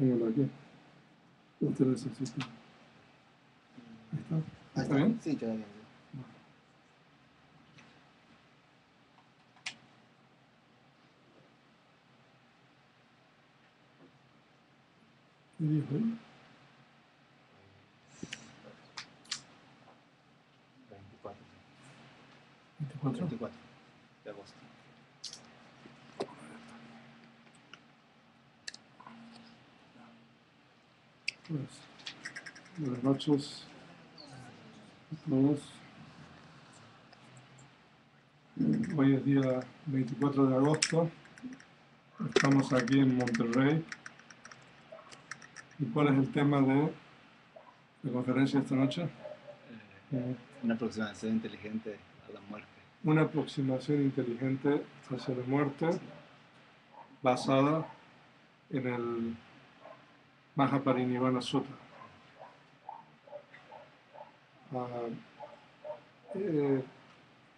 Póngalo aquí. Usted necesita. Ahí está. ¿Está bien? Sí, queda bien. ¿Qué dijo ahí? 24. 24. 24 de agosto. Pues, buenas noches a todos. Hoy es día 24 de agosto. Estamos aquí en Monterrey. ¿Y cuál es el tema de la conferencia esta noche? Una aproximación inteligente a la muerte. Una aproximación inteligente hacia la muerte basada en el Mahaparinibbana Sutta.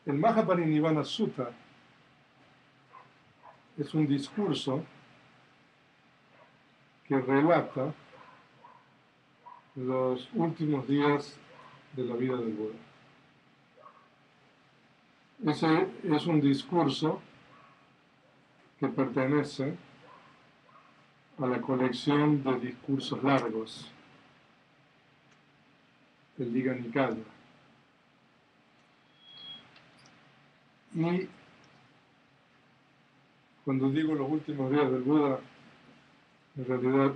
El Mahaparinibbana Sutta es un discurso que relata los últimos días de la vida del Buda. Ese es un discurso que pertenece a la colección de discursos largos del Digha Nikaya. Y cuando digo los últimos días del Buda, en realidad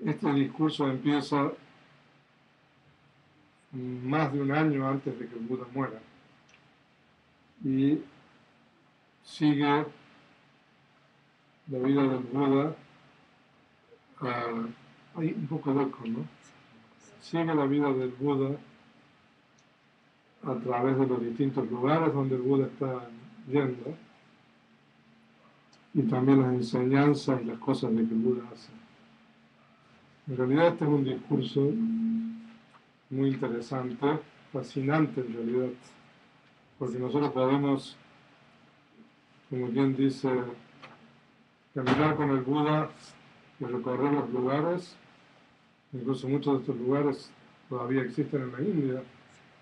este discurso empieza más de un año antes de que el Buda muera y sigue la vida del Buda, hay un poco de eco, ¿no? Sigue la vida del Buda a través de los distintos lugares donde el Buda está yendo y también las enseñanzas y las cosas de que el Buda hace. En realidad este es un discurso muy interesante, fascinante en realidad, porque nosotros podemos, como quien dice, caminar con el Buda y recorrer los lugares. Incluso muchos de estos lugares todavía existen en la India.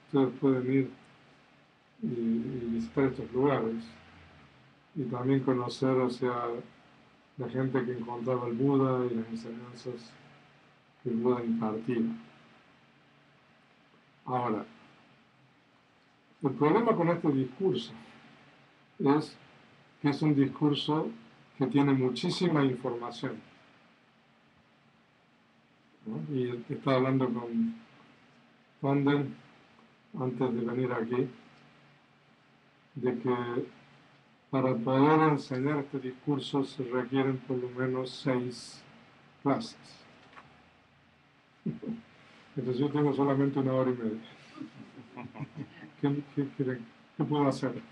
Ustedes pueden ir y visitar estos lugares y también conocer, o sea, la gente que encontraba el Buda y las enseñanzas que el Buda impartía. Ahora, el problema con este discurso es que es un discurso que tiene muchísima información, ¿no? Y estaba hablando con Fonden antes de venir aquí, de que para poder enseñar este discurso se requieren por lo menos 6 clases. Entonces yo tengo solamente 1 hora y media. ¿Qué puedo hacer?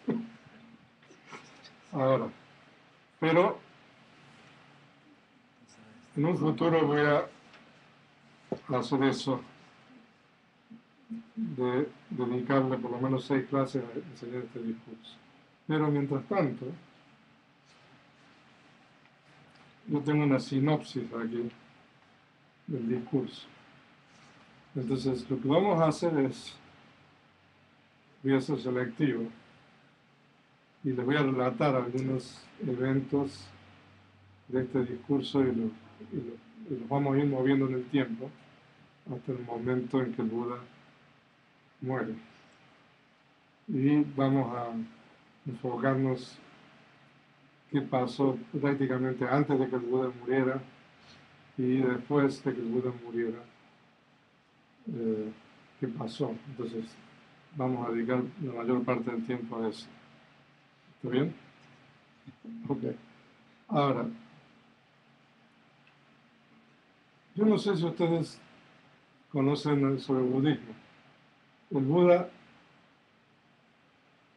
Ahora, pero en un futuro voy a hacer eso, de dedicarle por lo menos 6 clases a enseñar este discurso. Pero mientras tanto, yo tengo una sinopsis aquí del discurso. Entonces, lo que vamos a hacer es, voy a ser selectivo y les voy a relatar algunos eventos de este discurso y los vamos a ir moviendo en el tiempo hasta el momento en que el Buda muere. Y vamos a enfocarnos qué pasó prácticamente antes de que el Buda muriera y después de que el Buda muriera, qué pasó. Entonces, vamos a dedicar la mayor parte del tiempo a eso. ¿Está bien? Ok. Ahora, yo no sé si ustedes conocen sobre el budismo. El Buda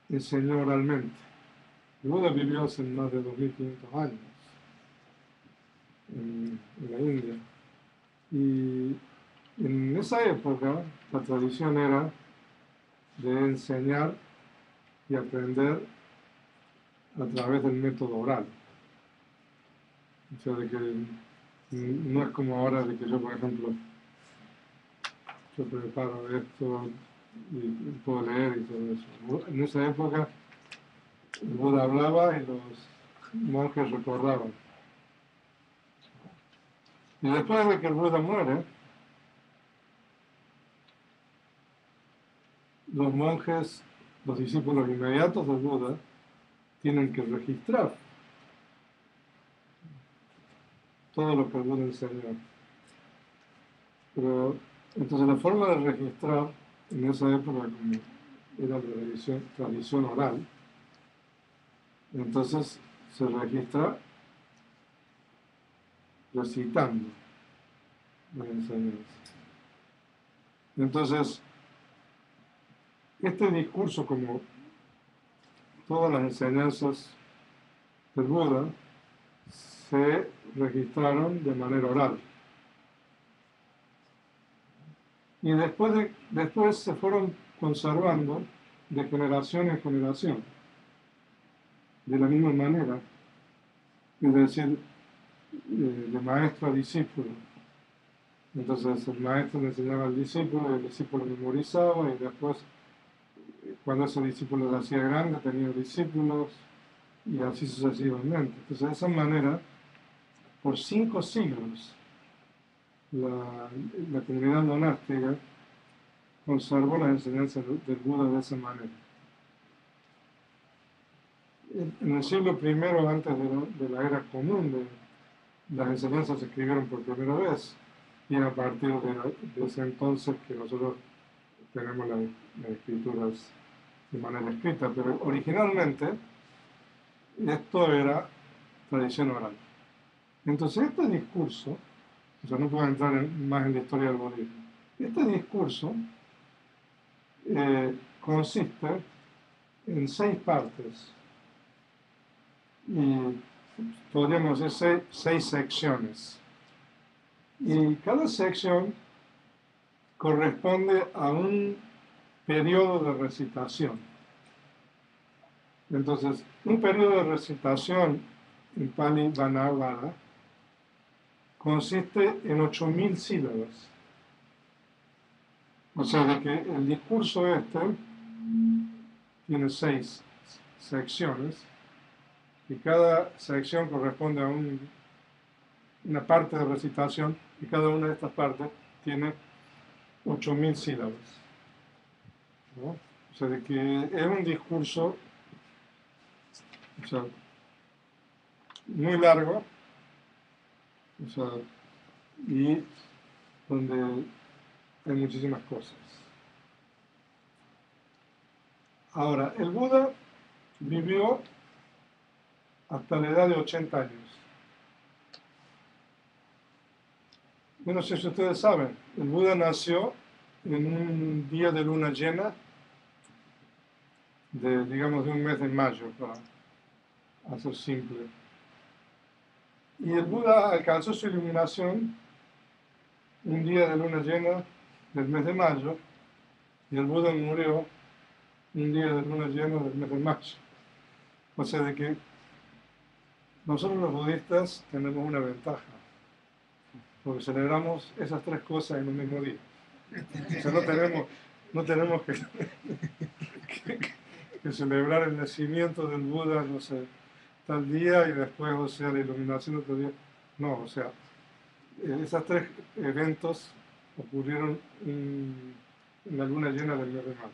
enseñó oralmente. El Buda vivió hace más de 2500 años en la India. Y en esa época la tradición era de enseñar y aprender a través del método oral. O sea, de que No es como ahora de que yo, por ejemplo, yo preparo esto y puedo leer y todo eso. En esa época el Buda hablaba y los monjes recordaban. Y después de que el Buda muere, los monjes, los discípulos inmediatos del Buda, tienen que registrar todo lo que el Buda enseñó. Pero, entonces la forma de registrar en esa época, como era la tradición oral, entonces se registra recitando las enseñanzas. Entonces, este discurso, como todas las enseñanzas del Buda, se registraron de manera oral. Y después se fueron conservando de generación en generación, de la misma manera, es decir, de maestro a discípulo. Entonces el maestro le enseñaba al discípulo, y el discípulo memorizaba, y después, cuando ese discípulo se hacía grande, tenía discípulos, y así sucesivamente. Entonces, de esa manera, por 5 siglos, la comunidad monástica conservó las enseñanzas del Buda de esa manera. En el siglo I, antes de la era común, las enseñanzas se escribieron por primera vez, y a partir de ese entonces que nosotros tenemos las escrituras de manera escrita, pero originalmente esto era tradición oral. Entonces este discurso, o sea, no puedo entrar más en la historia del budismo, este discurso consiste en 6 partes, y podríamos decir 6 secciones. Y cada sección corresponde a un periodo de recitación. Entonces, un periodo de recitación en Pali Vanavara consiste en 8.000 sílabas. O sea, de que el discurso tiene 6 secciones, y cada sección corresponde a una parte de recitación, y cada una de estas partes tiene 8.000 sílabas, ¿no? O sea, de que es un discurso, o sea, muy largo, o sea, y donde hay muchísimas cosas. Ahora, el Buda vivió hasta la edad de 80 años. Yo no sé si ustedes saben, el Buda nació en un día de luna llena, digamos, de un mes de mayo, para hacer simple. Y el Buda alcanzó su iluminación un día de luna llena del mes de mayo, y el Buda murió un día de luna llena del mes de mayo. O sea, de que nosotros los budistas tenemos una ventaja, porque celebramos esas 3 cosas en un mismo día. O sea, no tenemos que celebrar el nacimiento del Buda, no sé, tal día, y después, o sea, la iluminación otro día. No, o sea, esos 3 eventos ocurrieron en la luna llena del mes de mayo.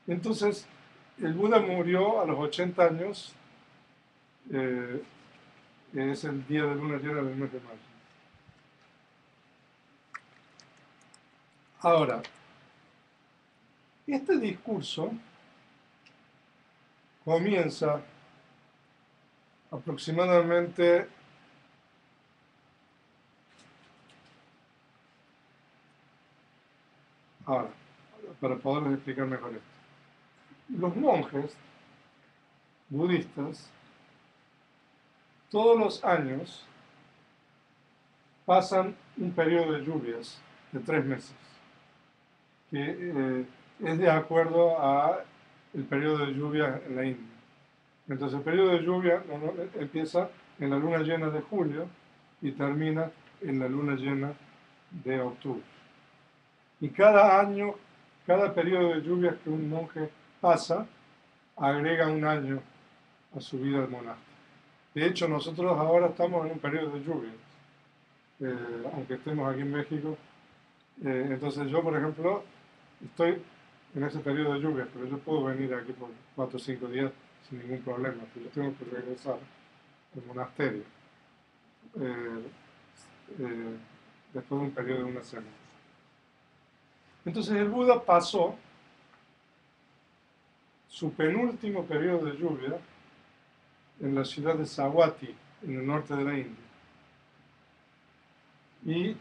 Entonces, el Buda murió a los 80 años, es el día de luna llena del mes de mayo. Ahora, este discurso comienza aproximadamente ahora, para poderles explicar mejor esto. Los monjes budistas todos los años pasan un periodo de lluvias de 3 meses, que es de acuerdo a el periodo de lluvia en la India. Entonces el periodo de lluvia empieza en la luna llena de julio, y termina en la luna llena de octubre. Y cada año, cada periodo de lluvias que un monje pasa, agrega un año a su vida de monasto. De hecho, nosotros ahora estamos en un periodo de lluvia, aunque estemos aquí en México. Entonces yo, por ejemplo, estoy en ese periodo de lluvia, pero yo puedo venir aquí por 4 o 5 días sin ningún problema, pero yo tengo que regresar al monasterio eh, después de un periodo de una semana. Entonces el Buda pasó su penúltimo periodo de lluvia en la ciudad de Savatthi, en el norte de la India. Y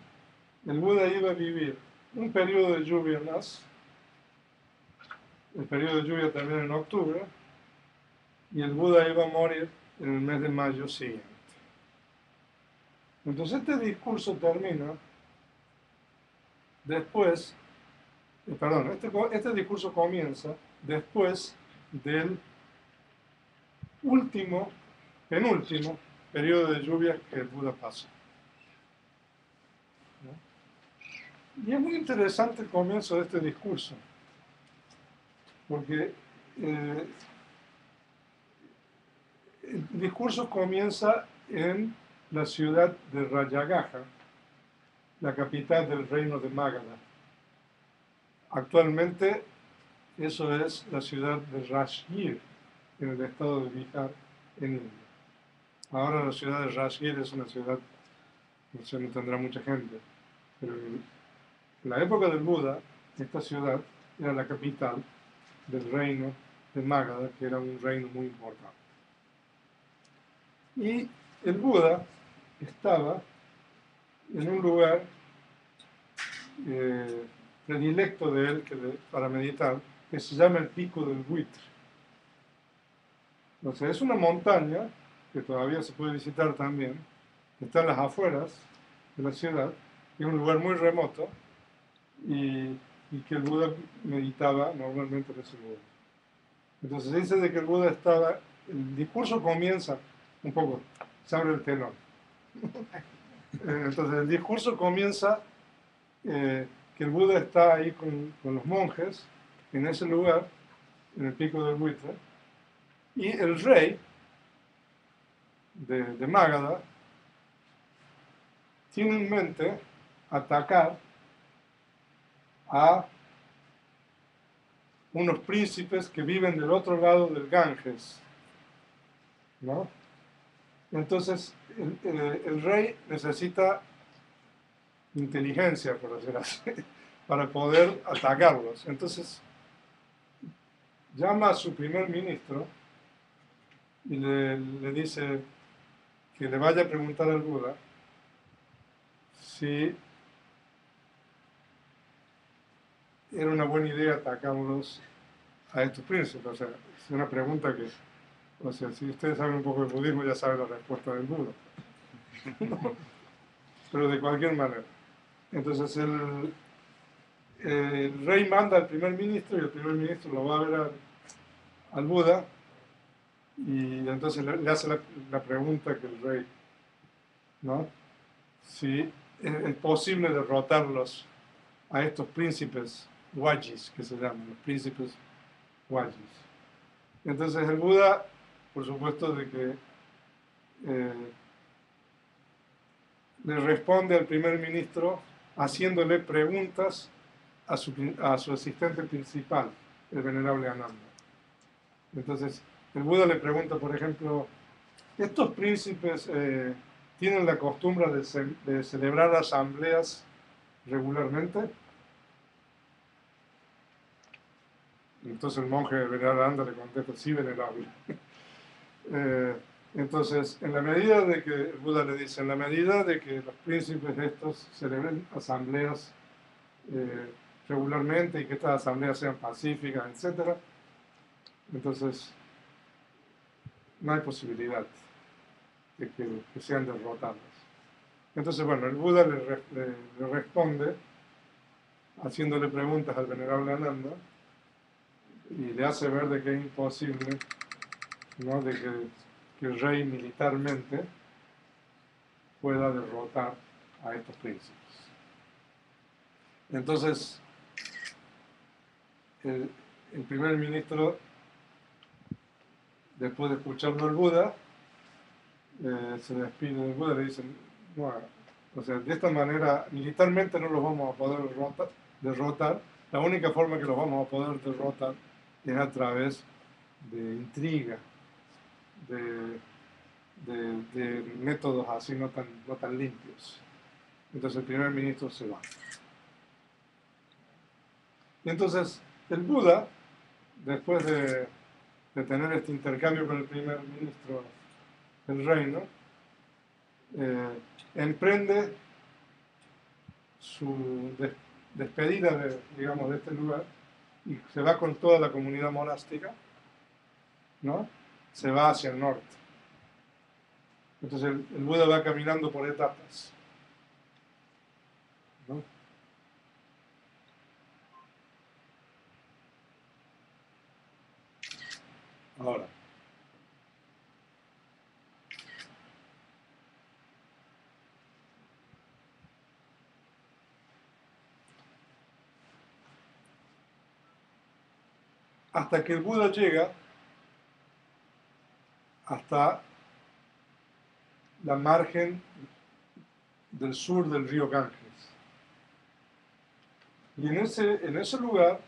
el Buda iba a vivir un periodo de lluvia más, el periodo de lluvia también en octubre, y el Buda iba a morir en el mes de mayo siguiente. Entonces este discurso termina después, este discurso comienza después del penúltimo periodo de lluvia que el Buda pasó. Y es muy interesante el comienzo de este discurso, porque el discurso comienza en la ciudad de Rajagaha, la capital del reino de Magadha. Actualmente eso es la ciudad de Rajgir, en el estado de Bihar, en India. Ahora la ciudad de Rajgir es una ciudad, no sé, no tendrá mucha gente, pero en la época del Buda, esta ciudad era la capital del reino de Magadha, que era un reino muy importante. Y el Buda estaba en un lugar predilecto de él para meditar, que se llama el Pico del Buitre. Entonces es una montaña que todavía se puede visitar también, que está en las afueras de la ciudad, y es un lugar muy remoto, y que el Buda meditaba normalmente en ese lugar. Entonces se dice de que el Buda estaba, el discurso comienza un poco, se abre el telón. Entonces el discurso comienza que el Buda está ahí con los monjes en ese lugar, en el Pico del Buitre, y el rey de Magadha tiene en mente atacar a unos príncipes que viven del otro lado del Ganges, ¿no? Entonces el rey necesita inteligencia, por decirlo así, para poder atacarlos. Entonces llama a su primer ministro y le dice que le vaya a preguntar al Buda si era una buena idea atacarlos a estos príncipes. O sea, es una pregunta que, o sea, si ustedes saben un poco de budismo ya saben la respuesta del Buda. Pero de cualquier manera. Entonces el rey manda al primer ministro y el primer ministro lo va a ver al Buda y entonces le hace la pregunta que el rey, ¿no? Si es posible derrotarlos a estos príncipes Wajis, que se llaman, los príncipes Wajis. Entonces el Buda, por supuesto, de que le responde al primer ministro haciéndole preguntas a su asistente principal, el venerable Ananda. Entonces, el Buda le pregunta, por ejemplo, ¿estos príncipes tienen la costumbre de celebrar asambleas regularmente? Entonces el monje venerable Ananda le contesta, sí, venerable. Entonces, en la medida de que, el Buda le dice, en la medida de que los príncipes estos celebren asambleas regularmente y que estas asambleas sean pacíficas, etc., entonces no hay posibilidad de que sean derrotados. Entonces, bueno, el Buda le responde haciéndole preguntas al venerable Ananda y le hace ver de que es imposible, ¿no?, de que el rey militarmente pueda derrotar a estos príncipes. Entonces, el primer ministro, después de escucharlo al Buda, se despide del Buda y le dicen, no, o sea, de esta manera militarmente no los vamos a poder derrotar. La única forma que los vamos a poder derrotar es a través de intriga, de métodos así no tan limpios. Entonces el primer ministro se va. Y entonces el Buda, después de tener este intercambio con el primer ministro del reino, emprende su despedida digamos, de este lugar y se va con toda la comunidad monástica, ¿no? Se va hacia el norte. Entonces el Buda va caminando por etapas, ¿no? Ahora, hasta que el Buda llega hasta la margen del sur del río Ganges. Y en ese lugar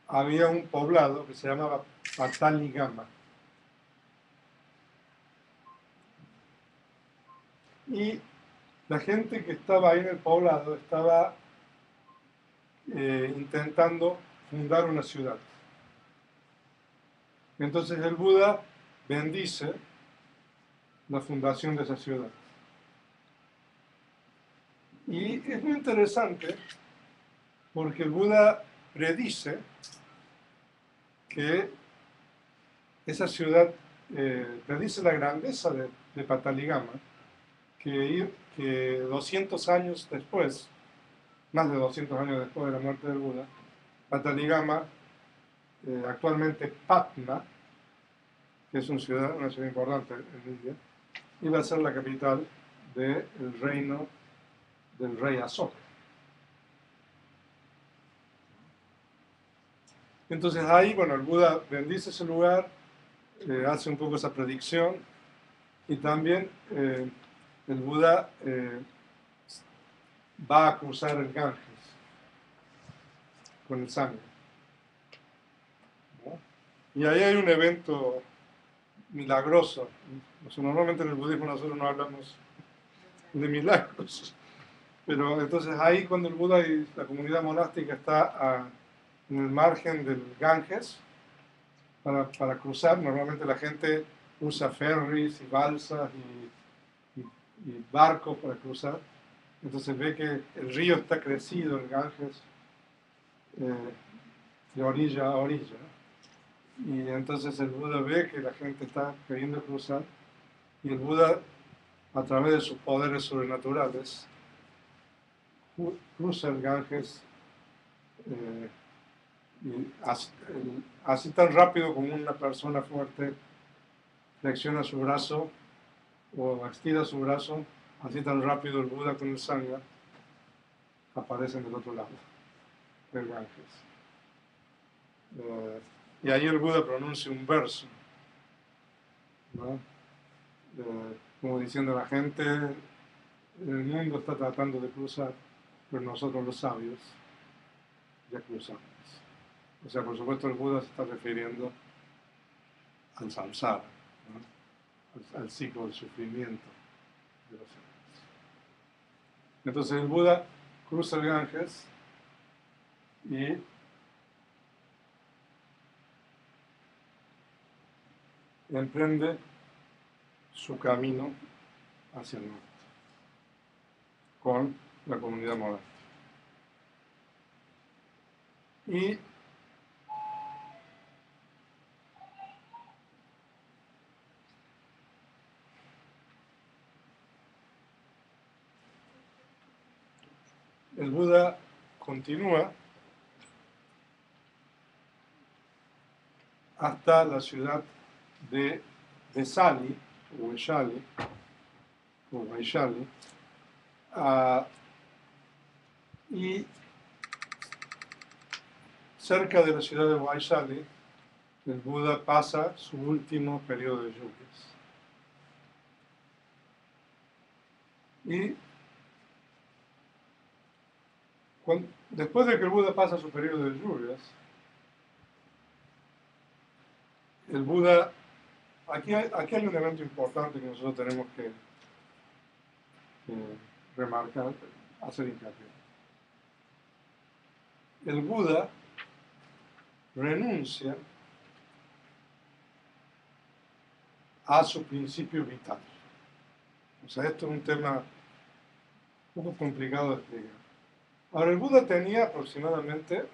había un poblado que se llamaba Pataligama. Y la gente que estaba ahí en el poblado estaba intentando fundar una ciudad. Entonces el Buda bendice la fundación de esa ciudad. Y es muy interesante porque el Buda predice que esa ciudad, predice la grandeza de Pataligama, que 200 años después, más de 200 años después de la muerte del Buda, Pataligama, actualmente Patna, que es una ciudad importante en India, iba a ser la capital del reino del rey Asoka. Entonces ahí, bueno, el Buda bendice ese lugar, hace un poco esa predicción, y también el Buda va a cruzar el Ganges con el sangre, ¿no? Y ahí hay un evento milagroso. Normalmente en el budismo nosotros no hablamos de milagros, pero entonces ahí cuando el Buda y la comunidad monástica está en el margen del Ganges para cruzar, normalmente la gente usa ferries y balsas y barcos para cruzar. Entonces ve que el río está crecido, el Ganges, de orilla a orilla. Y entonces el Buda ve que la gente está queriendo cruzar y el Buda, a través de sus poderes sobrenaturales, cruza el Ganges y así tan rápido como una persona fuerte flexiona su brazo o estira su brazo, así tan rápido el Buda con el sangha aparece en el otro lado del Ganges. Y ahí el Buda pronuncia un verso, ¿no? Como diciendo, la gente, el mundo está tratando de cruzar, pero nosotros los sabios ya cruzamos. O sea, por supuesto el Buda se está refiriendo al samsara, ¿no? al ciclo del sufrimiento de los seres. Entonces el Buda cruza el Ganges y emprende su camino hacia el norte con la comunidad monástica. Y el Buda continúa hasta la ciudad de Vesali, o Vaishali, o Vaishali, ah, y cerca de la ciudad de Vaishali, el Buda pasa su último periodo de lluvias. Y después de que el Buda pasa su periodo de lluvias, el Buda, aquí hay un elemento importante que nosotros tenemos que remarcar, hacer hincapié. El Buda renuncia a su principio vital. O sea, esto es un tema un poco complicado de explicar. Ahora, el Buda tenía aproximadamente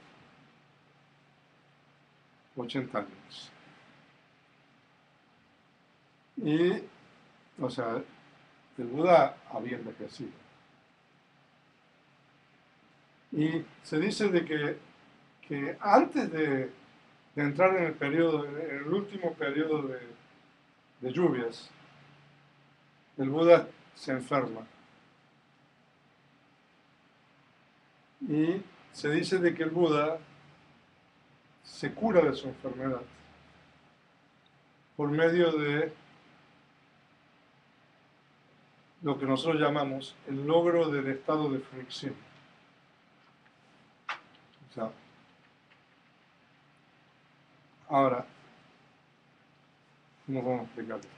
80 años. Y, o sea, el Buda había envejecido. Y se dice de que antes de entrar en el último periodo de lluvias, el Buda se enferma. Y se dice de que el Buda se cura de su enfermedad por medio de lo que nosotros llamamos el logro del estado de fricción. O sea, ahora, ¿cómo vamos a explicar esto?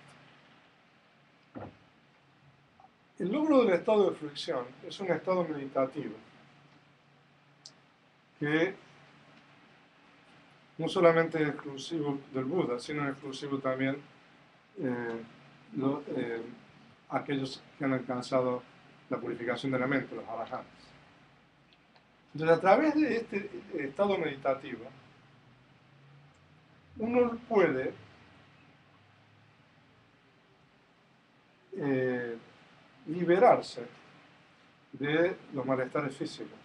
El logro del estado de fricción es un estado meditativo que no solamente es exclusivo del Buda, sino exclusivo también aquellos que han alcanzado la purificación de la mente, los arahants. Entonces, a través de este estado meditativo, uno puede liberarse de los malestares físicos.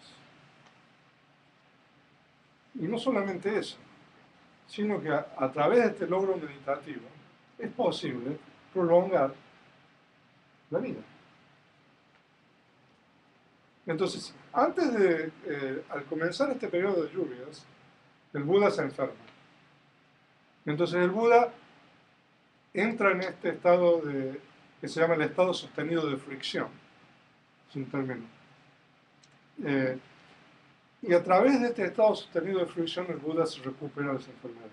Y no solamente eso, sino que a través de este logro meditativo es posible prolongar la vida. Entonces, al comenzar este periodo de lluvias, el Buda se enferma. Entonces el Buda entra en este estado que se llama el estado sostenido de fricción, es un término. Y a través de este estado sostenido de fricción, el Buda se recupera de esa enfermedad.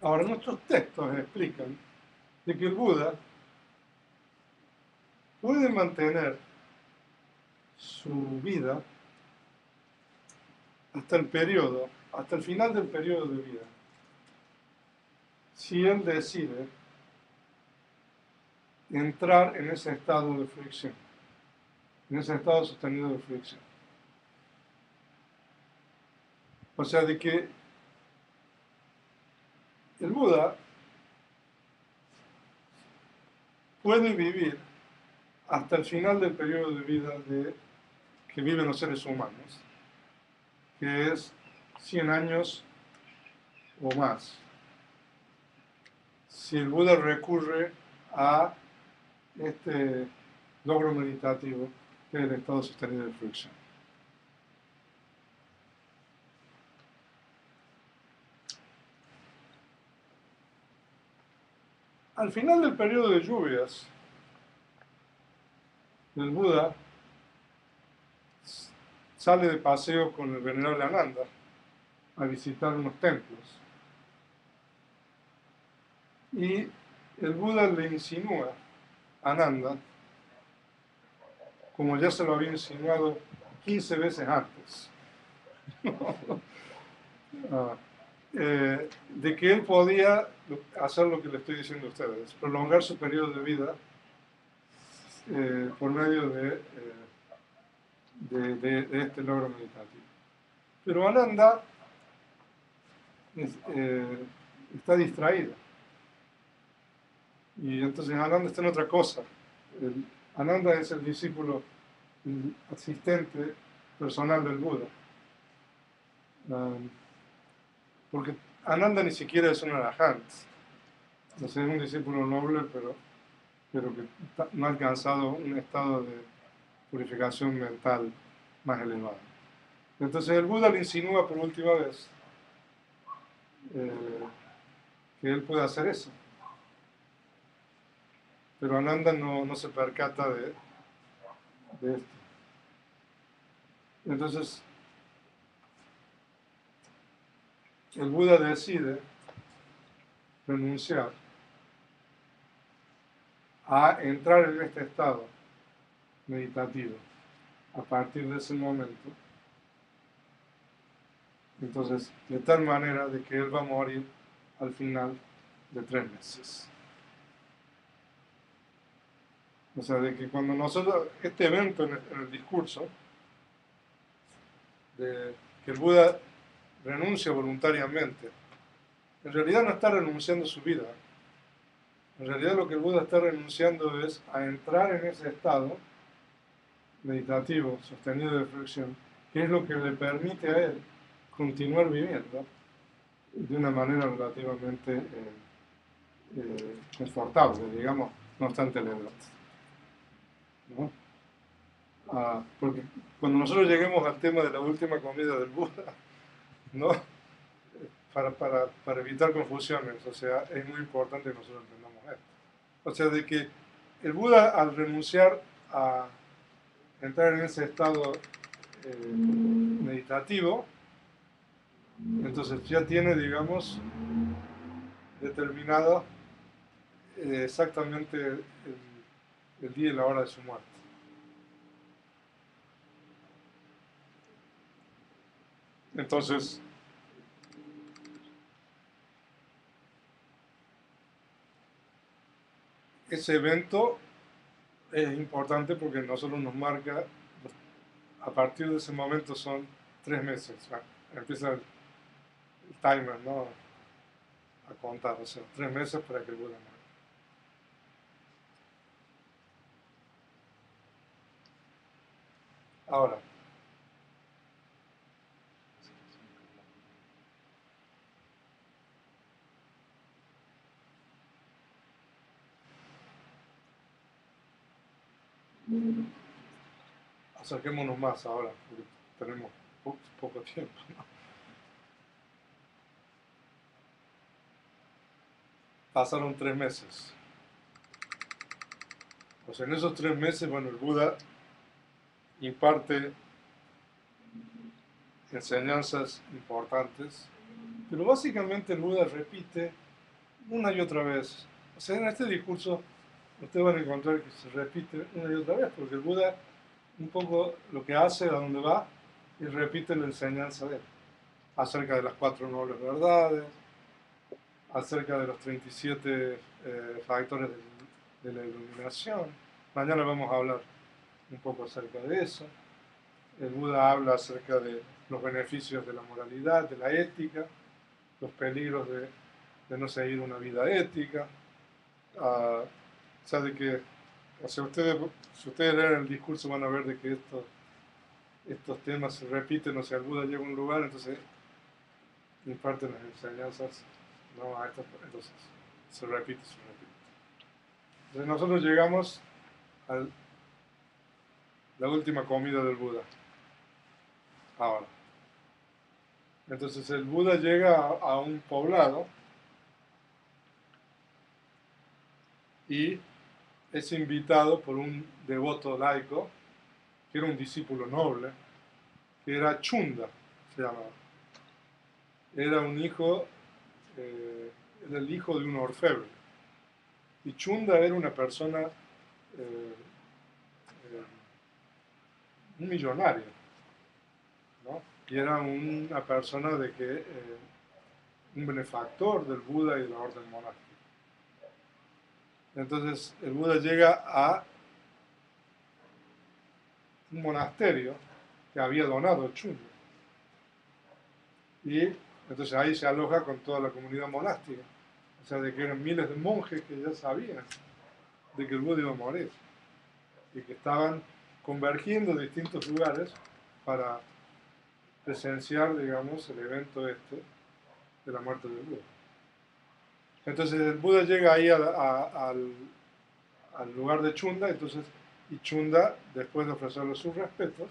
Ahora, nuestros textos explican de que el Buda puede mantener su vida hasta el final del periodo de vida, si él decide entrar en ese estado de fricción, en ese estado sostenido de fricción. O sea, de que el Buda puede vivir hasta el final del periodo de vida que viven los seres humanos, que es 100 años o más. Si el Buda recurre a este logro meditativo, que es el estado sostenido de fricción. Al final del periodo de lluvias, el Buda sale de paseo con el venerable Ananda a visitar unos templos. Y el Buda le insinúa a Ananda, como ya se lo había insinuado 15 veces antes, de que él podía hacer lo que le estoy diciendo a ustedes, prolongar su periodo de vida por medio de este logro meditativo. Pero Ananda está distraída. Y entonces Ananda está en otra cosa. Ananda es el discípulo, el asistente personal del Buda. Porque Ananda ni siquiera es un arahant. No sé, es un discípulo noble, pero pero que no ha alcanzado un estado de purificación mental más elevado. Entonces el Buda le insinúa por última vez que él puede hacer eso. Pero Ananda no se percata de esto. Entonces, el Buda decide renunciar a entrar en este estado meditativo a partir de ese momento. Entonces, de tal manera de que él va a morir al final de 3 meses. O sea, de que cuando nosotros, este evento en el discurso, de que el Buda renuncia voluntariamente, en realidad no está renunciando a su vida. En realidad lo que el Buda está renunciando es a entrar en ese estado meditativo, sostenido de reflexión, que es lo que le permite a él continuar viviendo de una manera relativamente confortable, digamos, no obstante la edad. ¿No? Porque cuando nosotros lleguemos al tema de la última comida del Buda, ¿no? Para evitar confusiones, o sea, es muy importante que nosotros entendamos esto. O sea, de que el Buda, al renunciar a entrar en ese estado meditativo, entonces ya tiene, digamos, determinado exactamente el día y la hora de su muerte. Entonces, ese evento es importante porque nosotros nos marca, a partir de ese momento son 3 meses, empieza el timer, ¿no? A contar, o sea, 3 meses para que el Buda muera. Ahora, acerquémonos más ahora, porque tenemos poco tiempo, ¿no? Pasaron 3 meses. O sea, en esos 3 meses, bueno, el Buda imparte enseñanzas importantes, pero básicamente el Buda repite una y otra vez. O sea, en este discurso ustedes van a encontrar que se repite una y otra vez, porque el Buda un poco lo que hace, a donde va, y repite la enseñanza de él, acerca de las 4 nobles verdades, acerca de los 37 factores de la iluminación. Mañana vamos a hablar un poco acerca de eso. El Buda habla acerca de los beneficios de la moralidad, de la ética, los peligros de no seguir una vida ética. O sea, de que, o sea, si ustedes leen el discurso van a ver de que estos temas se repiten, o sea, el Buda llega a un lugar, entonces imparten las enseñanzas, ¿no? Entonces se repite. Entonces nosotros llegamos a la última comida del Buda. Ahora. Entonces el Buda llega a un poblado y es invitado por un devoto laico, que era un discípulo noble, que era Chunda, se llamaba. Era un hijo, era el hijo de un orfebre. Y Chunda era una persona, un millonario, ¿no? Y era una persona de que, un benefactor del Buda y de la orden monástica. Entonces el Buda llega a un monasterio que había donado Chunda. Y entonces ahí se aloja con toda la comunidad monástica. O sea, de que eran miles de monjes que ya sabían de que el Buda iba a morir. Y que estaban convergiendo de distintos lugares para presenciar, digamos, el evento este de la muerte del Buda. Entonces el Buda llega ahí a al lugar de Chunda, entonces, y Chunda, después de ofrecerle sus respetos,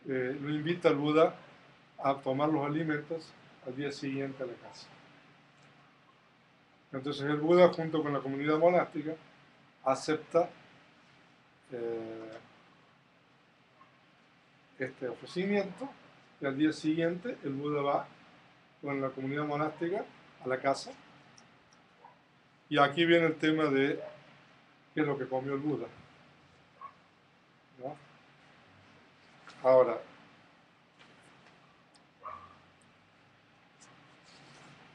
lo invita al Buda a tomar los alimentos al día siguiente a la casa. Entonces el Buda, junto con la comunidad monástica, acepta este ofrecimiento, y al día siguiente el Buda va con la comunidad monástica a la casa. Y aquí viene el tema de qué es lo que comió el Buda, ¿no? Ahora,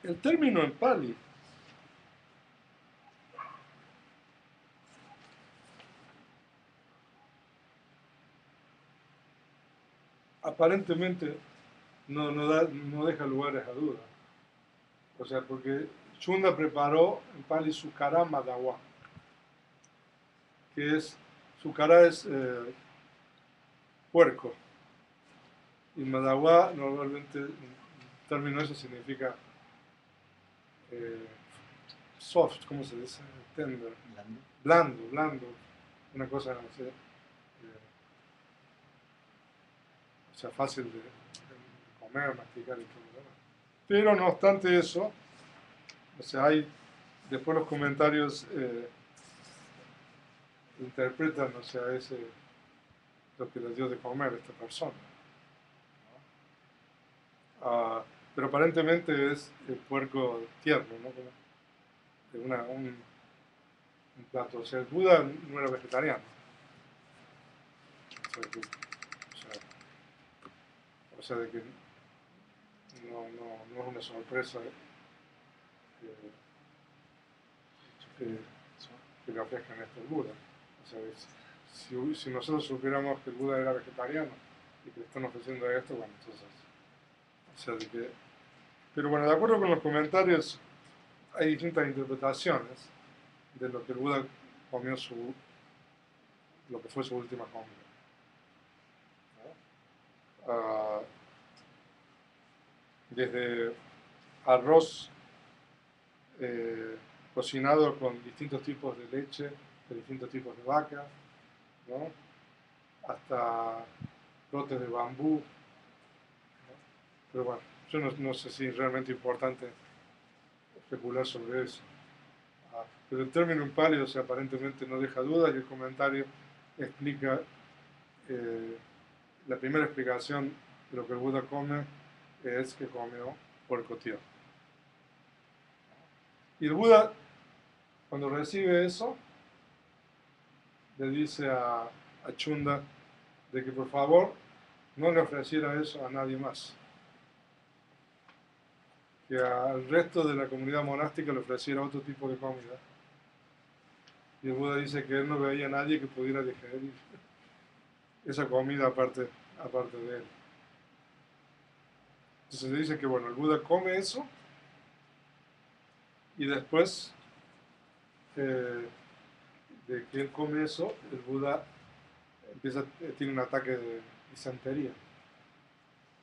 el término en Pali aparentemente no deja lugares a duda. O sea, porque Chunda preparó en Pali Sukara Madawa, que es, Sukara es puerco, y Madawa normalmente, el término ese significa soft, ¿cómo se dice? Tender. Blando, una cosa, no sé, o sea, fácil de comer, masticar y todo lo demás. Pero no obstante eso, o sea, hay después los comentarios interpretan, o sea, lo que le dio de comer a esta persona. Pero aparentemente es el puerco tierno, ¿no? Como un plato. O sea, el Buda no era vegetariano. O sea, de que no es una sorpresa que le ofrezcan esto al Buda. O sea, si nosotros supiéramos que el Buda era vegetariano y que le están ofreciendo esto, bueno, entonces, o sea, de que, pero bueno, de acuerdo con los comentarios, hay distintas interpretaciones de lo que el Buda comió lo que fue su última comida. ¿No? Desde arroz cocinado con distintos tipos de leche, de distintos tipos de vaca, ¿no? Hasta brotes de bambú, ¿no? Pero bueno, yo no sé si es realmente importante especular sobre eso. Pero el término pálido, o sea, aparentemente no deja dudas, y el comentario explica, la primera explicación de lo que el Buda come es que comió puerco tierno. Y el Buda, cuando recibe eso, le dice a Chunda de que por favor no le ofreciera eso a nadie más. Que al resto de la comunidad monástica le ofreciera otro tipo de comida. Y el Buda dice que él no veía a nadie que pudiera digerir esa comida aparte de él. Entonces le dice que bueno, el Buda come eso y después de que él come eso, el Buda tiene un ataque de disentería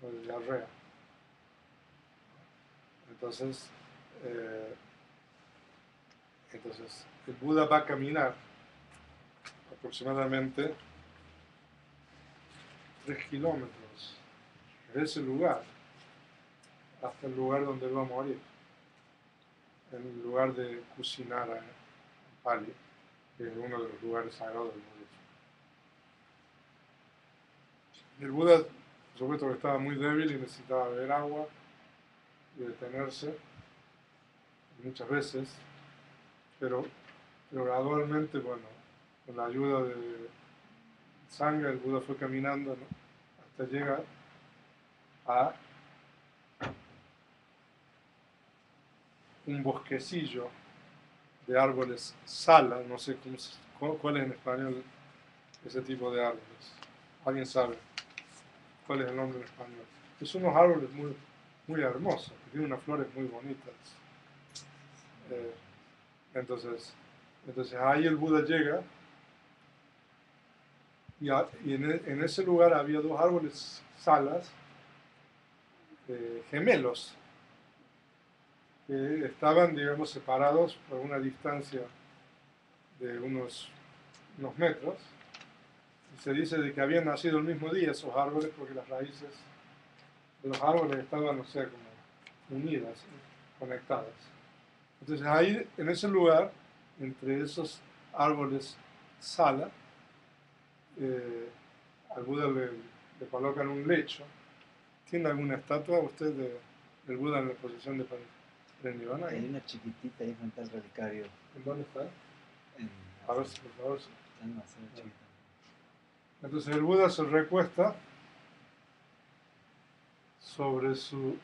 o de diarrea. Entonces el Buda va a caminar aproximadamente 3 kilómetros de ese lugar hasta el lugar donde él va a morir, en el lugar de Kusinara, en Pali, que es uno de los lugares sagrados del budismo. El Buda, por supuesto, que estaba muy débil y necesitaba beber agua y detenerse muchas veces, pero gradualmente, bueno, con la ayuda de Sangha, el Buda fue caminando, ¿no? Hasta llegar a un bosquecillo de árboles sala, no sé cuál es en español ese tipo de árboles. ¿Alguien sabe cuál es el nombre en español? Son unos árboles muy hermosos, que tienen unas flores muy bonitas. Entonces ahí el Buda llega y en ese lugar había 2 árboles salas gemelos que estaban, digamos, separados por una distancia de unos metros, y se dice de que habían nacido el mismo día esos árboles porque las raíces de los árboles estaban, o sea, como unidas, conectadas. Entonces ahí, en ese lugar, entre esos árboles sala, al Buda le colocan un lecho. ¿Tiene alguna estatua usted del Buda en la posición de Nirvana? Hay una chiquitita ahí frente al relicario. ¿En dónde está? En, A ver, por favor. está demasiado chiquita. Entonces el Buda se recuesta sobre su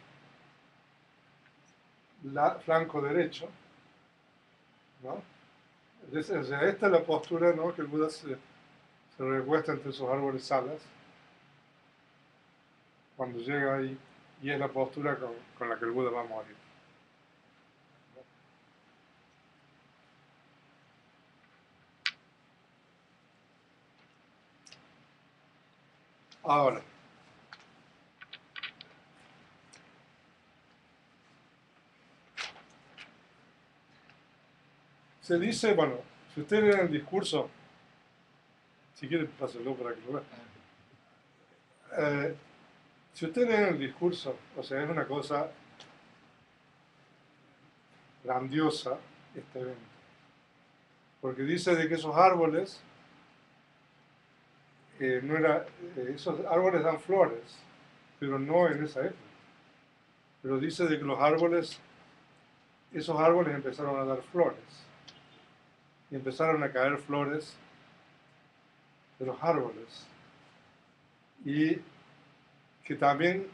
flanco derecho, ¿no? Esta es la postura, ¿no?, que el Buda se recuesta entre sus árboles salas cuando llega ahí, y es la postura con la que el Buda va a morir. Ahora, se dice, bueno, si ustedes leen el discurso, si quieren pásenlo para que lo vean. Si ustedes leen el discurso, o sea, es una cosa grandiosa este evento, porque dice de que esos árboles, esos árboles dan flores, pero no en esa época. Pero dice de que esos árboles empezaron a dar flores, y empezaron a caer flores de los árboles, y que también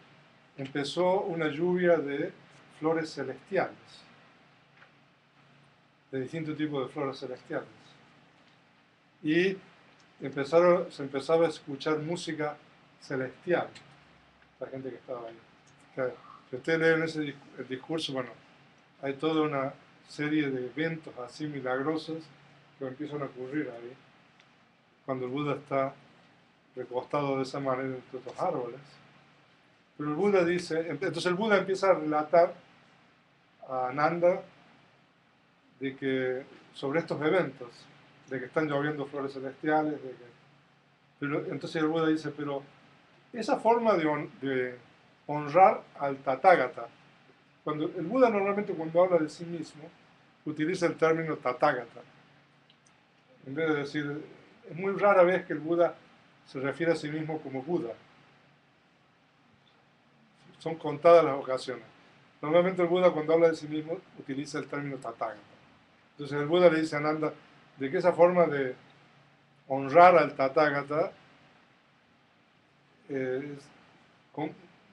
empezó una lluvia de flores celestiales, de distintos tipos de flores celestiales, y se empezaba a escuchar música celestial, la gente que estaba ahí. Si ustedes leen el discurso, bueno, hay toda una serie de eventos así milagrosos que empiezan a ocurrir ahí, cuando el Buda está recostado de esa manera entre estos árboles. Pero el Buda dice, entonces el Buda empieza a relatar a Ananda de que sobre estos eventos, de que están lloviendo flores celestiales, pero entonces el Buda dice, pero esa forma de honrar al Tathagata, el Buda normalmente cuando habla de sí mismo utiliza el término Tathagata, en vez de decir, es muy rara vez que el Buda se refiere a sí mismo como Buda. Son contadas las ocasiones. Normalmente el Buda cuando habla de sí mismo utiliza el término Tathagata. Entonces el Buda le dice a Ananda de que esa forma de honrar al Tathagata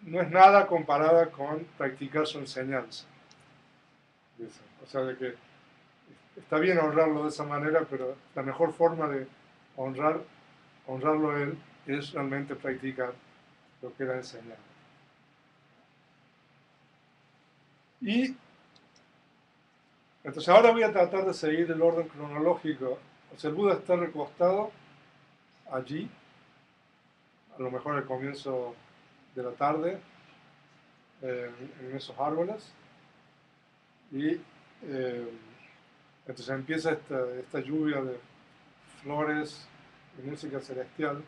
no es nada comparada con practicar su enseñanza. Dice. O sea, de que está bien honrarlo de esa manera, pero la mejor forma de honrarlo a él es realmente practicar lo que era enseñado. Y entonces ahora voy a tratar de seguir el orden cronológico. O sea, el Buda está recostado allí, a lo mejor al comienzo de la tarde, en esos árboles, y entonces empieza esta lluvia de flores y música celestial.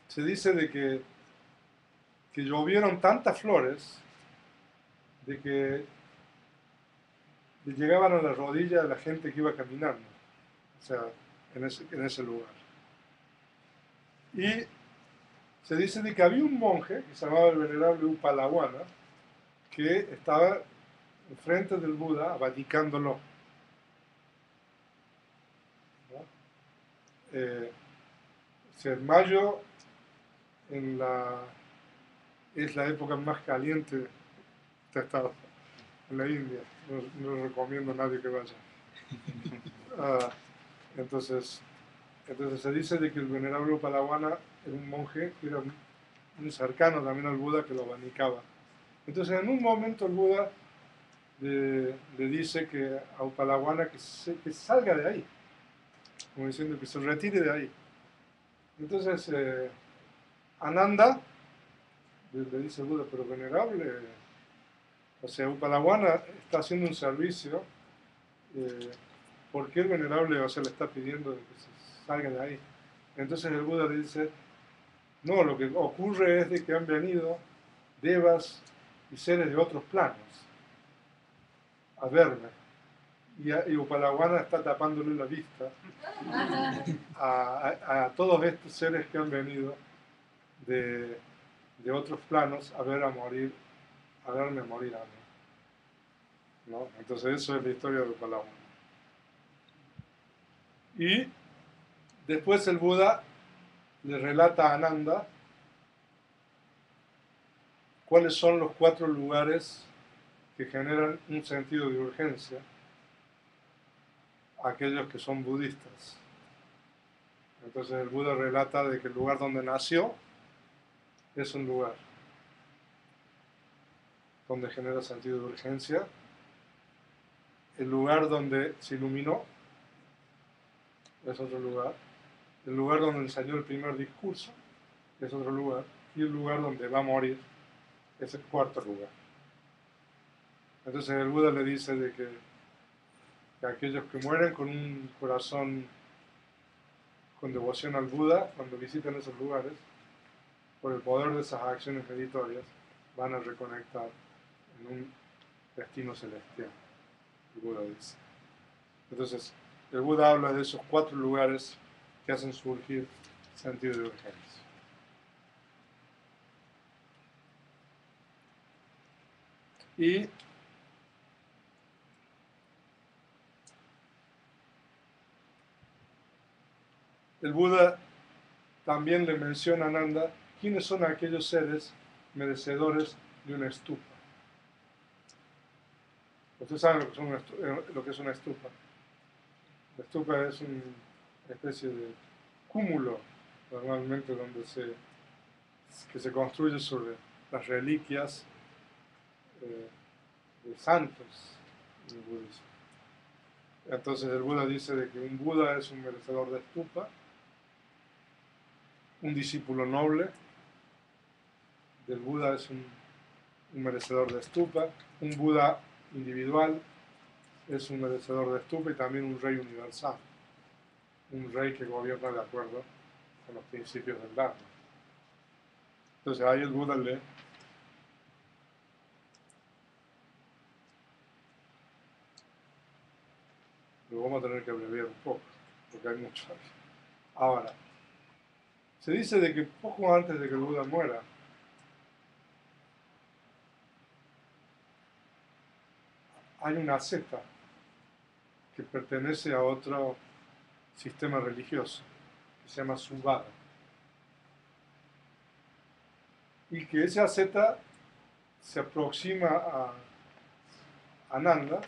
Se dice de que llovieron tantas flores de que le llegaban a la rodilla de la gente que iba caminando, o sea, en ese lugar. Y se dice de que había un monje que se llamaba el venerable Upalawana que estaba enfrente del Buda abanicándolo. ¿No? O sea, en mayo es la época más caliente de este estado, en la India. No recomiendo a nadie que vaya. Entonces se dice de que el venerable Upalawana era un monje que era muy cercano también al Buda, que lo abanicaba. Entonces en un momento el Buda le dice que a Upalawana que salga de ahí, como diciendo que se retire de ahí. Entonces Ananda le dice al Buda, pero venerable, O sea, Upalawana está haciendo un servicio. ¿Por qué el venerable, o sea, le está pidiendo de que se salga de ahí? Entonces el Buda le dice, no, lo que ocurre es de que han venido devas y seres de otros planos a verme. Y Upalawana está tapándole la vista a todos estos seres que han venido de otros planos a verme morir a mí. ¿No? Entonces eso es la historia de Upalawana. Y después el Buda le relata a Ananda cuáles son los 4 lugares que generan un sentido de urgencia a aquellos que son budistas. Entonces el Buda relata de que el lugar donde nació es un lugar donde genera sentido de urgencia, el lugar donde se iluminó es otro lugar, el lugar donde enseñó el primer discurso es otro lugar, y el lugar donde va a morir es el 4º lugar. Entonces el Buda le dice de que aquellos que mueren con un corazón con devoción al Buda, cuando visitan esos lugares, por el poder de esas acciones meritorias, van a reconectar en un destino celestial, el Buda dice. Entonces, el Buda habla de esos 4 lugares que hacen surgir sentido de urgencia. Y el Buda también le menciona a Nanda quiénes son aquellos seres merecedores de una estupa. Ustedes saben lo que es una estupa. La estupa es una especie de cúmulo, normalmente que se construye sobre las reliquias de santos en el budismo. Entonces el Buda dice de que un Buda es un merecedor de estupa, un discípulo noble del Buda es un merecedor de estupa, un Buda individual es un merecedor de estupa y también un rey universal, un rey que gobierna de acuerdo con los principios del Dharma. Entonces ahí el Buda lo vamos a tener que abreviar un poco, porque hay mucho. Ahora, se dice de que poco antes de que el Buda muera, hay una secta que pertenece a otro sistema religioso, que se llama Subhada. Y que esa secta se aproxima a Ananda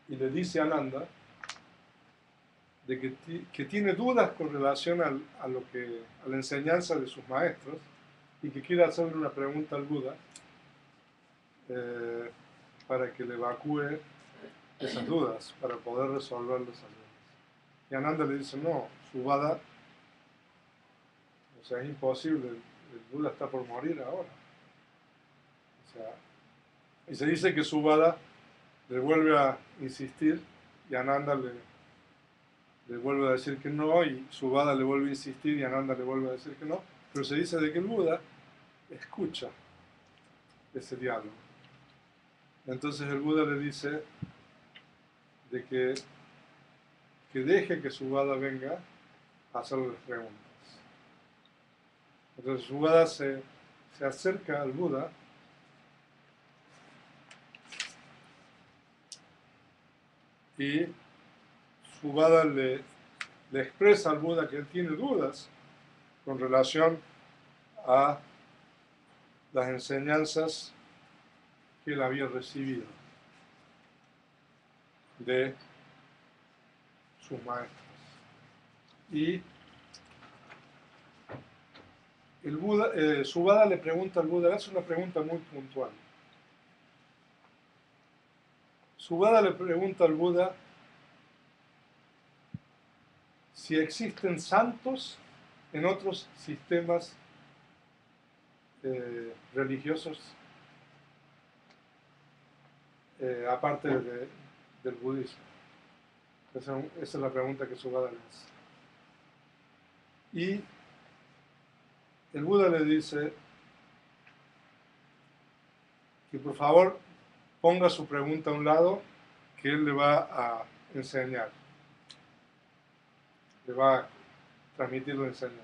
y le dice a Ananda de que tiene dudas con relación a la enseñanza de sus maestros y que quiere hacerle una pregunta al Buda para que le evacúe esas dudas, para poder resolver las dudas. Y Ananda le dice, no, Subhada, o sea, es imposible, el Buda está por morir ahora. O sea, y se dice que Subhada le vuelve a insistir y Ananda le vuelve a decir que no, y Subhada le vuelve a insistir y Ananda le vuelve a decir que no, pero se dice de que el Buda escucha ese diálogo. Entonces el Buda le dice de que deje que Subhada venga a hacerle las preguntas. Entonces Subhada se acerca al Buda y Subhada le expresa al Buda que él tiene dudas con relación a las enseñanzas que él había recibido de sus maestros. Y el Buda, Subhada le pregunta al Buda, es una pregunta muy puntual. Subhada le pregunta al Buda si existen santos en otros sistemas religiosos aparte del budismo? Esa es la pregunta que Subhadra le hace. Y el Buda le dice que por favor ponga su pregunta a un lado, que él le va a enseñar, le va a transmitir la enseñanza.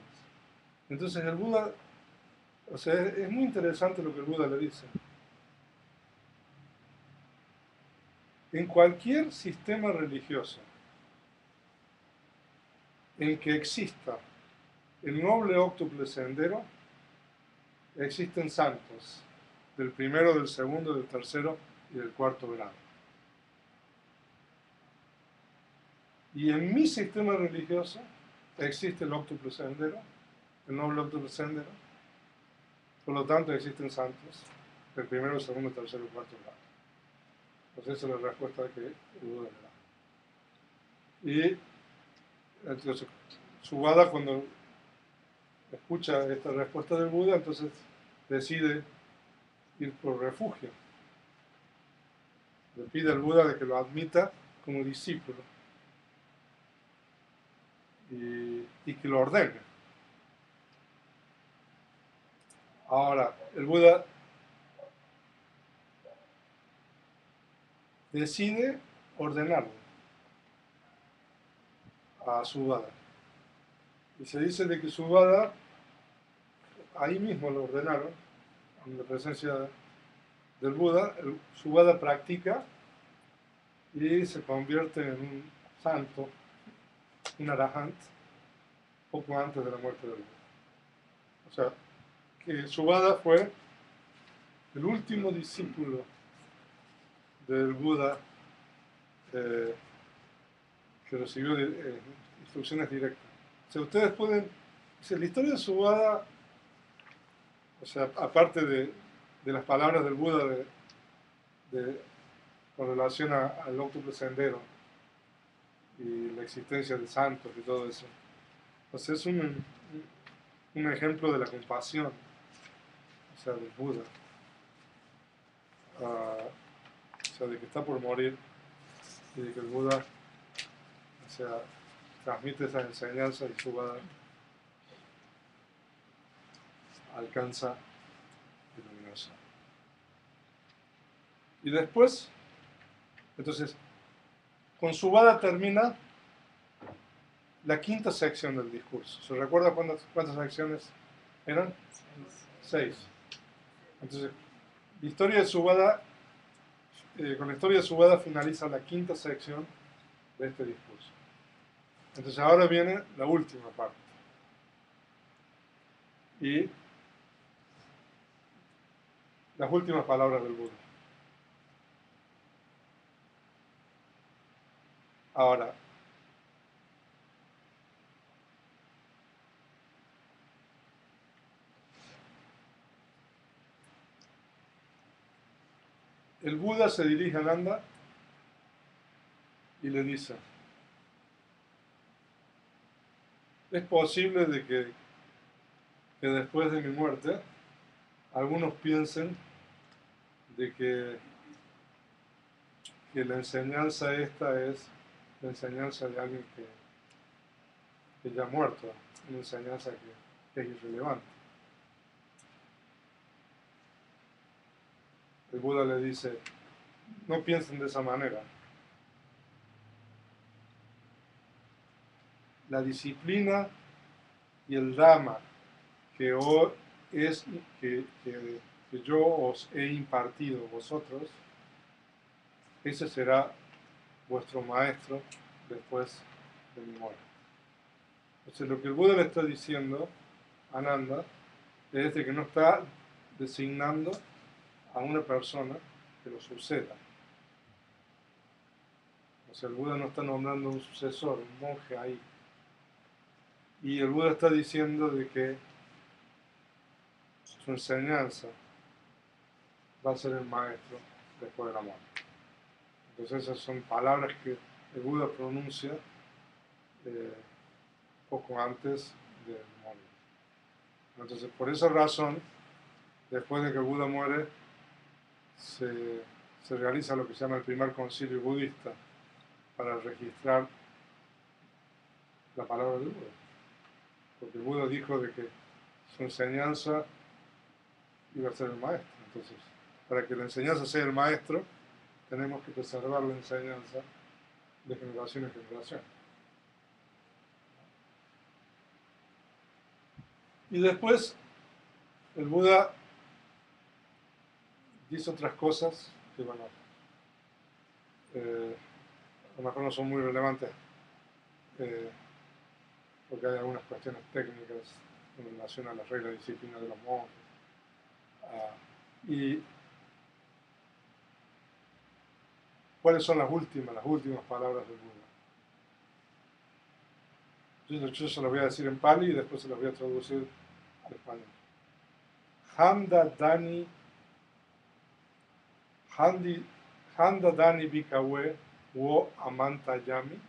Entonces el Buda, o sea, es muy interesante lo que el Buda le dice. En cualquier sistema religioso en que exista el noble óctuple sendero, existen santos del primero, del segundo, del tercero y del cuarto grado. Y en mi sistema religioso existe el óctuple sendero, el noble óctuple sendero, por lo tanto existen santos del primero, del segundo, tercero y cuarto grado. Entonces esa es la respuesta que el Buda le da. Y entonces Subhadra, cuando escucha esta respuesta del Buda, entonces decide ir por refugio. Le pide al Buda de que lo admita como discípulo y que lo ordene. Ahora, el Buda decide ordenarlo a Subhadra. Y se dice de que Subhadra, ahí mismo lo ordenaron, en la presencia del Buda, Subhadra practica y se convierte en un santo, un arahant, poco antes de la muerte del Buda. O sea, que Subhadra fue el último discípulo del Buda que recibió instrucciones directas. O sea, ustedes pueden, o sea, la historia de Subhadra, o sea, aparte de las palabras del Buda con relación al óctuple sendero y la existencia de santos y todo eso, o sea, es un ejemplo de la compasión, o sea, del Buda, o sea, de que está por morir y de que el Buda, o sea, transmite esa enseñanza y Subhadra alcanza iluminación. Y después, entonces, con Subhadra termina la quinta sección del discurso. ¿Se recuerda cuántas secciones eran? 6. Entonces, la historia de Subhadra, con la historia de Subhadra finaliza la quinta sección de este discurso. Entonces ahora viene la última parte. Y las últimas palabras del Buda. Ahora, el Buda se dirige a Nanda y le dice: es posible de que después de mi muerte algunos piensen de que la enseñanza esta es la enseñanza de alguien que ya ha muerto, una enseñanza que es irrelevante. El Buda le dice: no piensen de esa manera. La disciplina y el Dhamma que yo os he impartido vosotros, ese será vuestro maestro después de mi muerte. Entonces lo que el Buda le está diciendo a Nanda es de que no está designando a una persona que lo suceda. O sea, el Buda no está nombrando un sucesor, un monje ahí. Y el Buda está diciendo de que su enseñanza va a ser el maestro después de la muerte. Entonces esas son palabras que el Buda pronuncia poco antes de morir. Entonces por esa razón después de que el Buda muere, se realiza lo que se llama el primer concilio budista para registrar la palabra del Buda. Porque el Buda dijo de que su enseñanza iba a ser el maestro. Entonces, para que la enseñanza sea el maestro, tenemos que preservar la enseñanza de generación en generación. Y después, el Buda dice otras cosas que, bueno, a lo mejor no son muy relevantes, porque hay algunas cuestiones técnicas en relación a las reglas de disciplina de los monjes. Y ¿cuáles son las últimas palabras del Buda? Yo se las voy a decir en Pali y después se las voy a traducir al español. Handa Dani Bikawe Wo Amanta Yami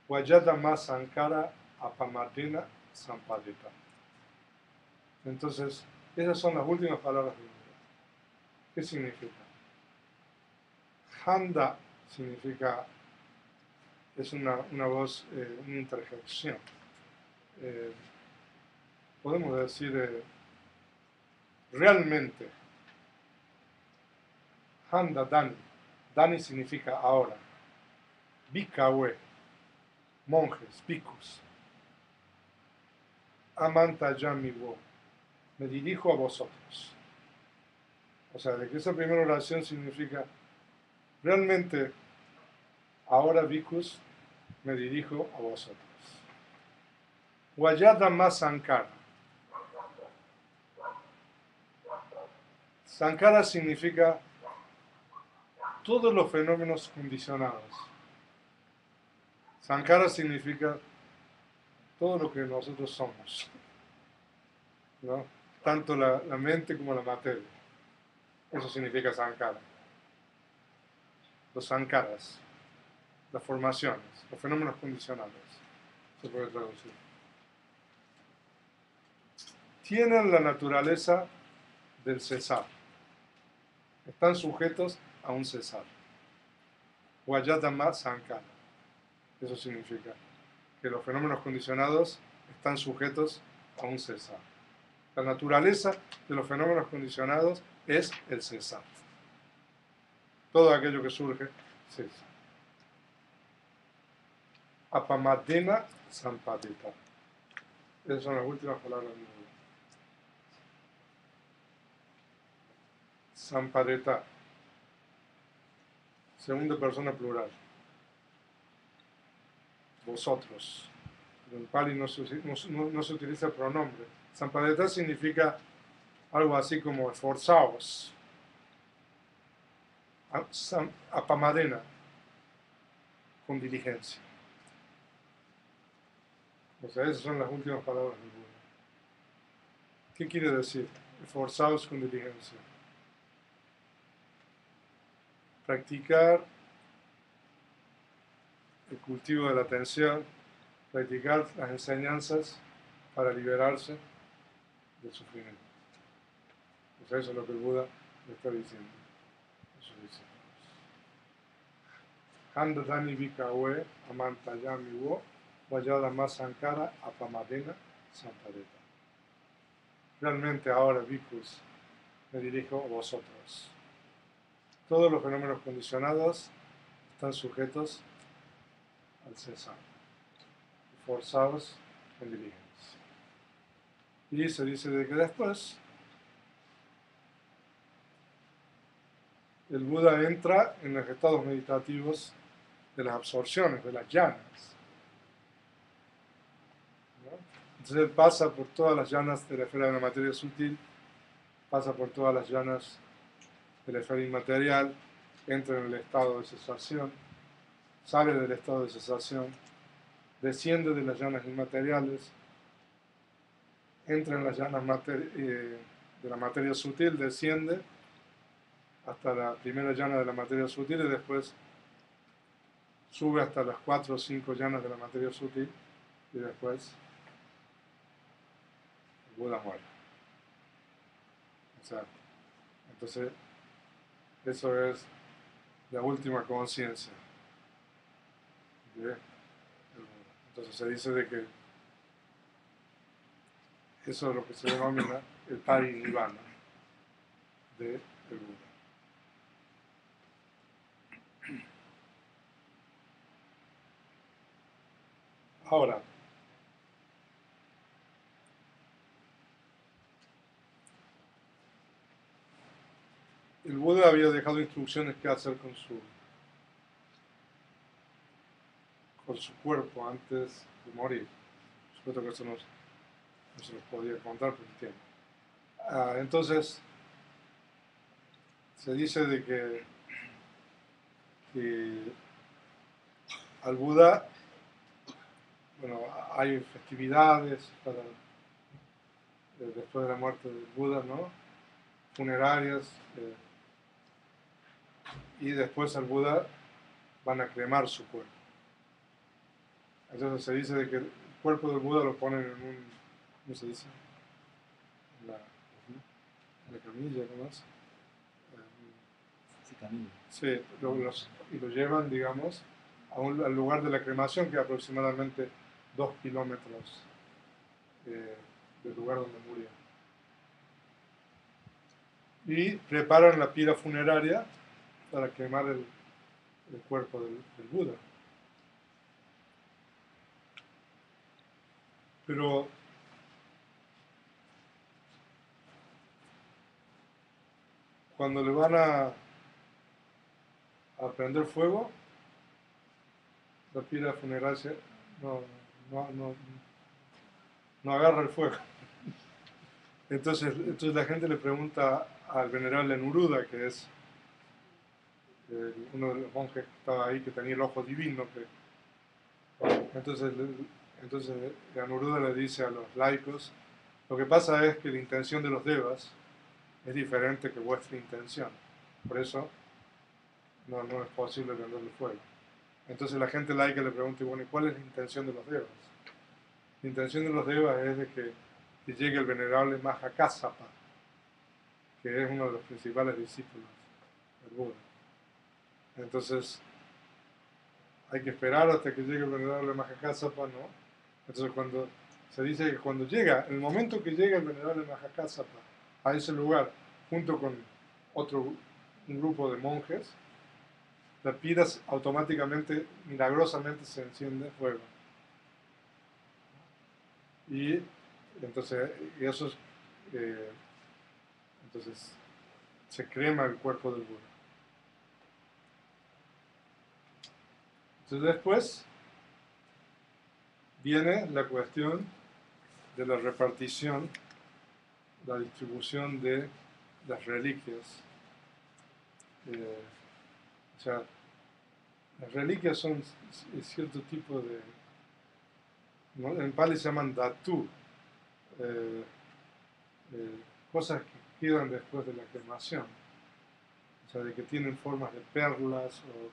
Vajada Ma Sankara Apamadena Sampadeta. Entonces, esas son las últimas palabras del Buda. ¿Qué significa? Handa significa, es una voz, una interjección. Podemos decir realmente. Handa Dani. Dani significa ahora. Bikawe, monjes, bhikkhus. Amanta Yami Wo. Me dirijo a vosotros. O sea, de que esa primera oración significa realmente ahora, bhikkhus, me dirijo a vosotros. Vajada Ma Sankara. Sankara significa todos los fenómenos condicionados. Sankara significa todo lo que nosotros somos, ¿no? Tanto la mente como la materia. Eso significa Sankara. Los Sankaras, las formaciones, los fenómenos condicionados, se puede traducir. Tienen la naturaleza del cesar. Están sujetos a un cesar. Vajadama Sankara. Eso significa que los fenómenos condicionados están sujetos a un cesar. La naturaleza de los fenómenos condicionados es el cesar. Todo aquello que surge, cesa. Apamadena Sampadeta. Esas son las últimas palabras del Buda. Sampadeta. Segunda persona plural. Vosotros. En Pali no se utiliza el pronombre. Sampadeta significa algo así como esforzaos. Apamadena, con diligencia. O sea, esas son las últimas palabras del Buda. ¿Qué quiere decir? Esforzaos con diligencia. Practicar el cultivo de la atención, practicar las enseñanzas para liberarse del sufrimiento. O sea, eso es lo que el Buda le está diciendo. Eso dice. Handa Dani Bikawe Amantayami Wo Vajada Ma Sankara Apamadena Sampadeta. Realmente ahora, bhikkhus, me dirijo a vosotros. Todos los fenómenos condicionados están sujetos al cesar, forzados en diligencia. Y se dice de que después el Buda entra en los estados meditativos de las absorciones, de las llanas. ¿No? Entonces él pasa por todas las llanas de la esfera de la materia sutil, pasa por todas las llanas de la esfera inmaterial, entra en el estado de cesación, sale del estado de cesación, desciende de las llanas inmateriales, entra en las llanas de la materia sutil, desciende hasta la primera llana de la materia sutil y después sube hasta las 4 o 5 llanas de la materia sutil y después el Buda muere. sea, entonces, eso es la última conciencia del Buda. Entonces se dice de que eso es lo que se denomina el parinirvana del Buda. Ahora, el Buda había dejado instrucciones qué hacer con su cuerpo antes de morir. Por supuesto que eso no se los podía contar por el tiempo. Entonces, se dice de que al Buda, bueno, hay festividades para después de la muerte del Buda, ¿no? Funerarias, y después al Buda van a cremar su cuerpo. Entonces se dice de que el cuerpo del Buda lo ponen en un, ¿cómo se dice? En la camilla, ¿no más? Sí, camino. Sí, y lo llevan, digamos, al lugar de la cremación, que es aproximadamente 2 kilómetros del lugar donde murió. Y preparan la pira funeraria para quemar el cuerpo del Buda. Pero cuando le van a prender fuego, la pira funeraria no agarra el fuego. Entonces la gente le pregunta al venerable Anuruddha, que es uno de los monjes que estaba ahí, que tenía el ojo divino. Entonces Anuruddha le dice a los laicos, lo que pasa es que la intención de los devas es diferente que vuestra intención. Por eso no es posible prenderle fuego. Entonces la gente laica le pregunta, bueno, ¿y cuál es la intención de los devas? La intención de los devas es de que llegue el venerable Mahakassapa, que es uno de los principales discípulos del Buda. Entonces, hay que esperar hasta que llegue el venerable Mahakassapa, ¿no? Entonces, cuando se dice que cuando llega, el momento que llega el venerable Mahakassapa a ese lugar, junto con un grupo de monjes, la pira automáticamente, milagrosamente se enciende fuego. Y entonces, entonces se crema el cuerpo del Buda. Entonces después viene la cuestión de la repartición, la distribución de las reliquias. O sea, las reliquias son cierto tipo de, ¿no? En Pali se llaman dhatu, cosas que quedan después de la cremación. O sea, de que tienen formas de perlas o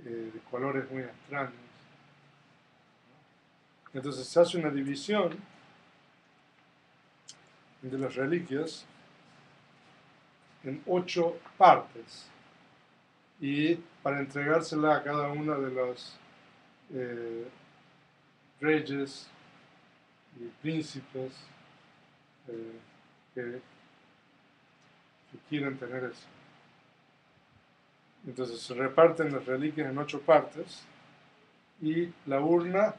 de colores muy extraños. Entonces se hace una división de las reliquias en 8 partes y para entregársela a cada uno de los reyes y príncipes que quieren tener eso. Entonces se reparten las reliquias en 8 partes y la urna,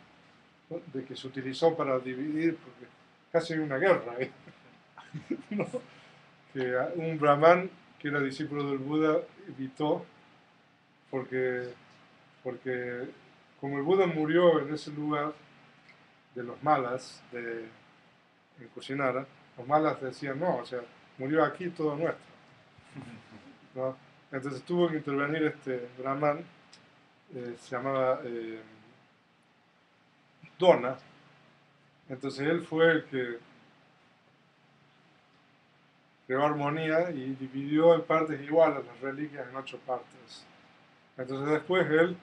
¿no?, de que se utilizó para dividir, porque casi hay una guerra, ¿eh? ¿No? Que un brahman que era discípulo del Buda evitó, porque como el Buda murió en ese lugar de los malas en Kusinara, los malas decían no, o sea, murió aquí todo nuestro, ¿no? Entonces tuvo que intervenir este brahman, se llamaba Dona. Entonces él fue el que creó armonía y dividió en partes iguales las reliquias en 8 partes. Entonces después él,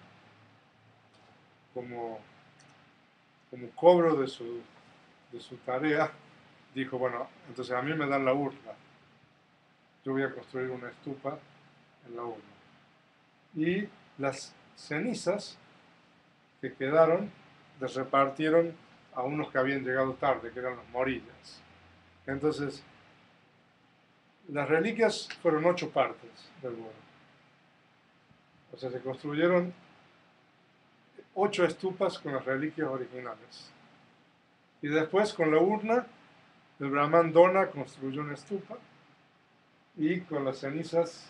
como cobro de su tarea, dijo, bueno, entonces a mí me dan la urna. yo voy a construir una estupa en la urna. Y las cenizas que quedaron les repartieron a unos que habían llegado tarde, que eran los morillas. Entonces, las reliquias fueron 8 partes del Buda. O sea, se construyeron 8 estupas con las reliquias originales. Y después, con la urna, el Brahman Dona construyó una estupa y con las cenizas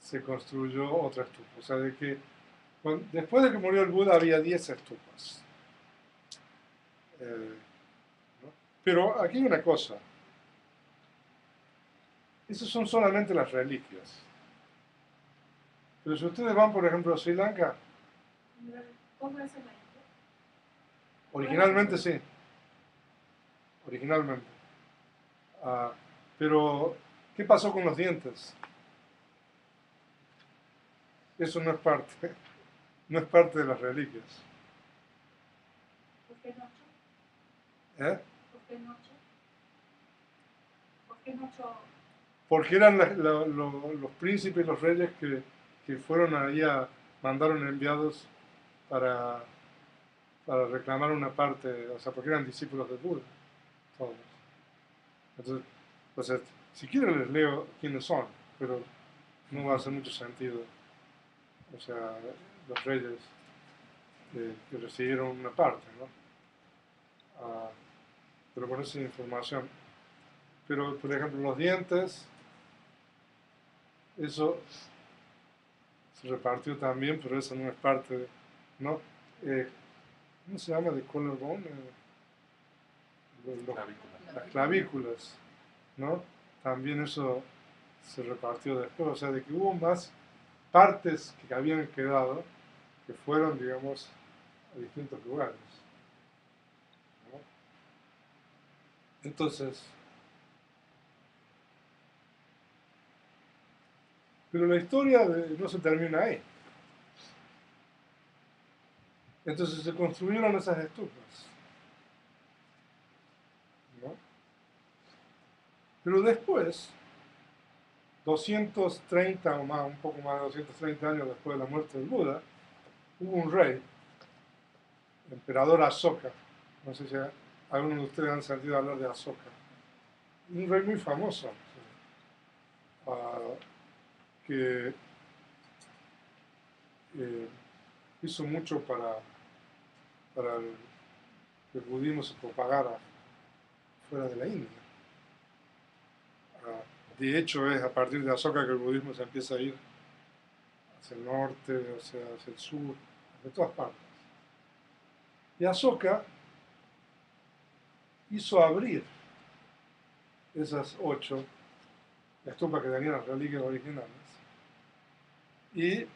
se construyó otra estupa. O sea, de que después de que murió el Buda había 10 estupas. ¿No? Pero aquí hay una cosa. Esas son solamente las reliquias. Pero si ustedes van, por ejemplo, a Sri Lanka, originalmente sí. Originalmente. Pero, ¿qué pasó con los dientes? Eso no es parte, no es parte de las reliquias. ¿Por qué no? ¿Eh? ¿Por qué no? ¿Por qué no? Porque eran los príncipes y los reyes que fueron ahí mandaron enviados para reclamar una parte, o sea, porque eran discípulos de Buda, todos. Entonces, o sea, si quieren les leo quiénes son, pero no va a hacer mucho sentido. O sea, los reyes que recibieron una parte, ¿no? Pero con esa información. Pero, por ejemplo, los dientes, eso se repartió también, pero eso no es parte de, ¿no? ¿Cómo se llama? De collarbone. Las clavículas, ¿no? También eso se repartió después, o sea, de que hubo más partes que habían quedado que fueron, digamos, a distintos lugares, ¿no? Entonces, pero la historia no se termina ahí. Entonces se construyeron esas estupas, ¿no? Pero después, 230 o más, un poco más de 230 años después de la muerte del Buda, hubo un rey, el emperador Asoka. No sé si algunos de ustedes han sentido hablar de Asoka. Un rey muy famoso, que hizo mucho para que el budismo se propagara fuera de la India. De hecho, es a partir de Asoka que el budismo se empieza a ir hacia el norte, hacia el sur, de todas partes. Y Asoka hizo abrir esas 8 estupas que tenían las reliquias originales y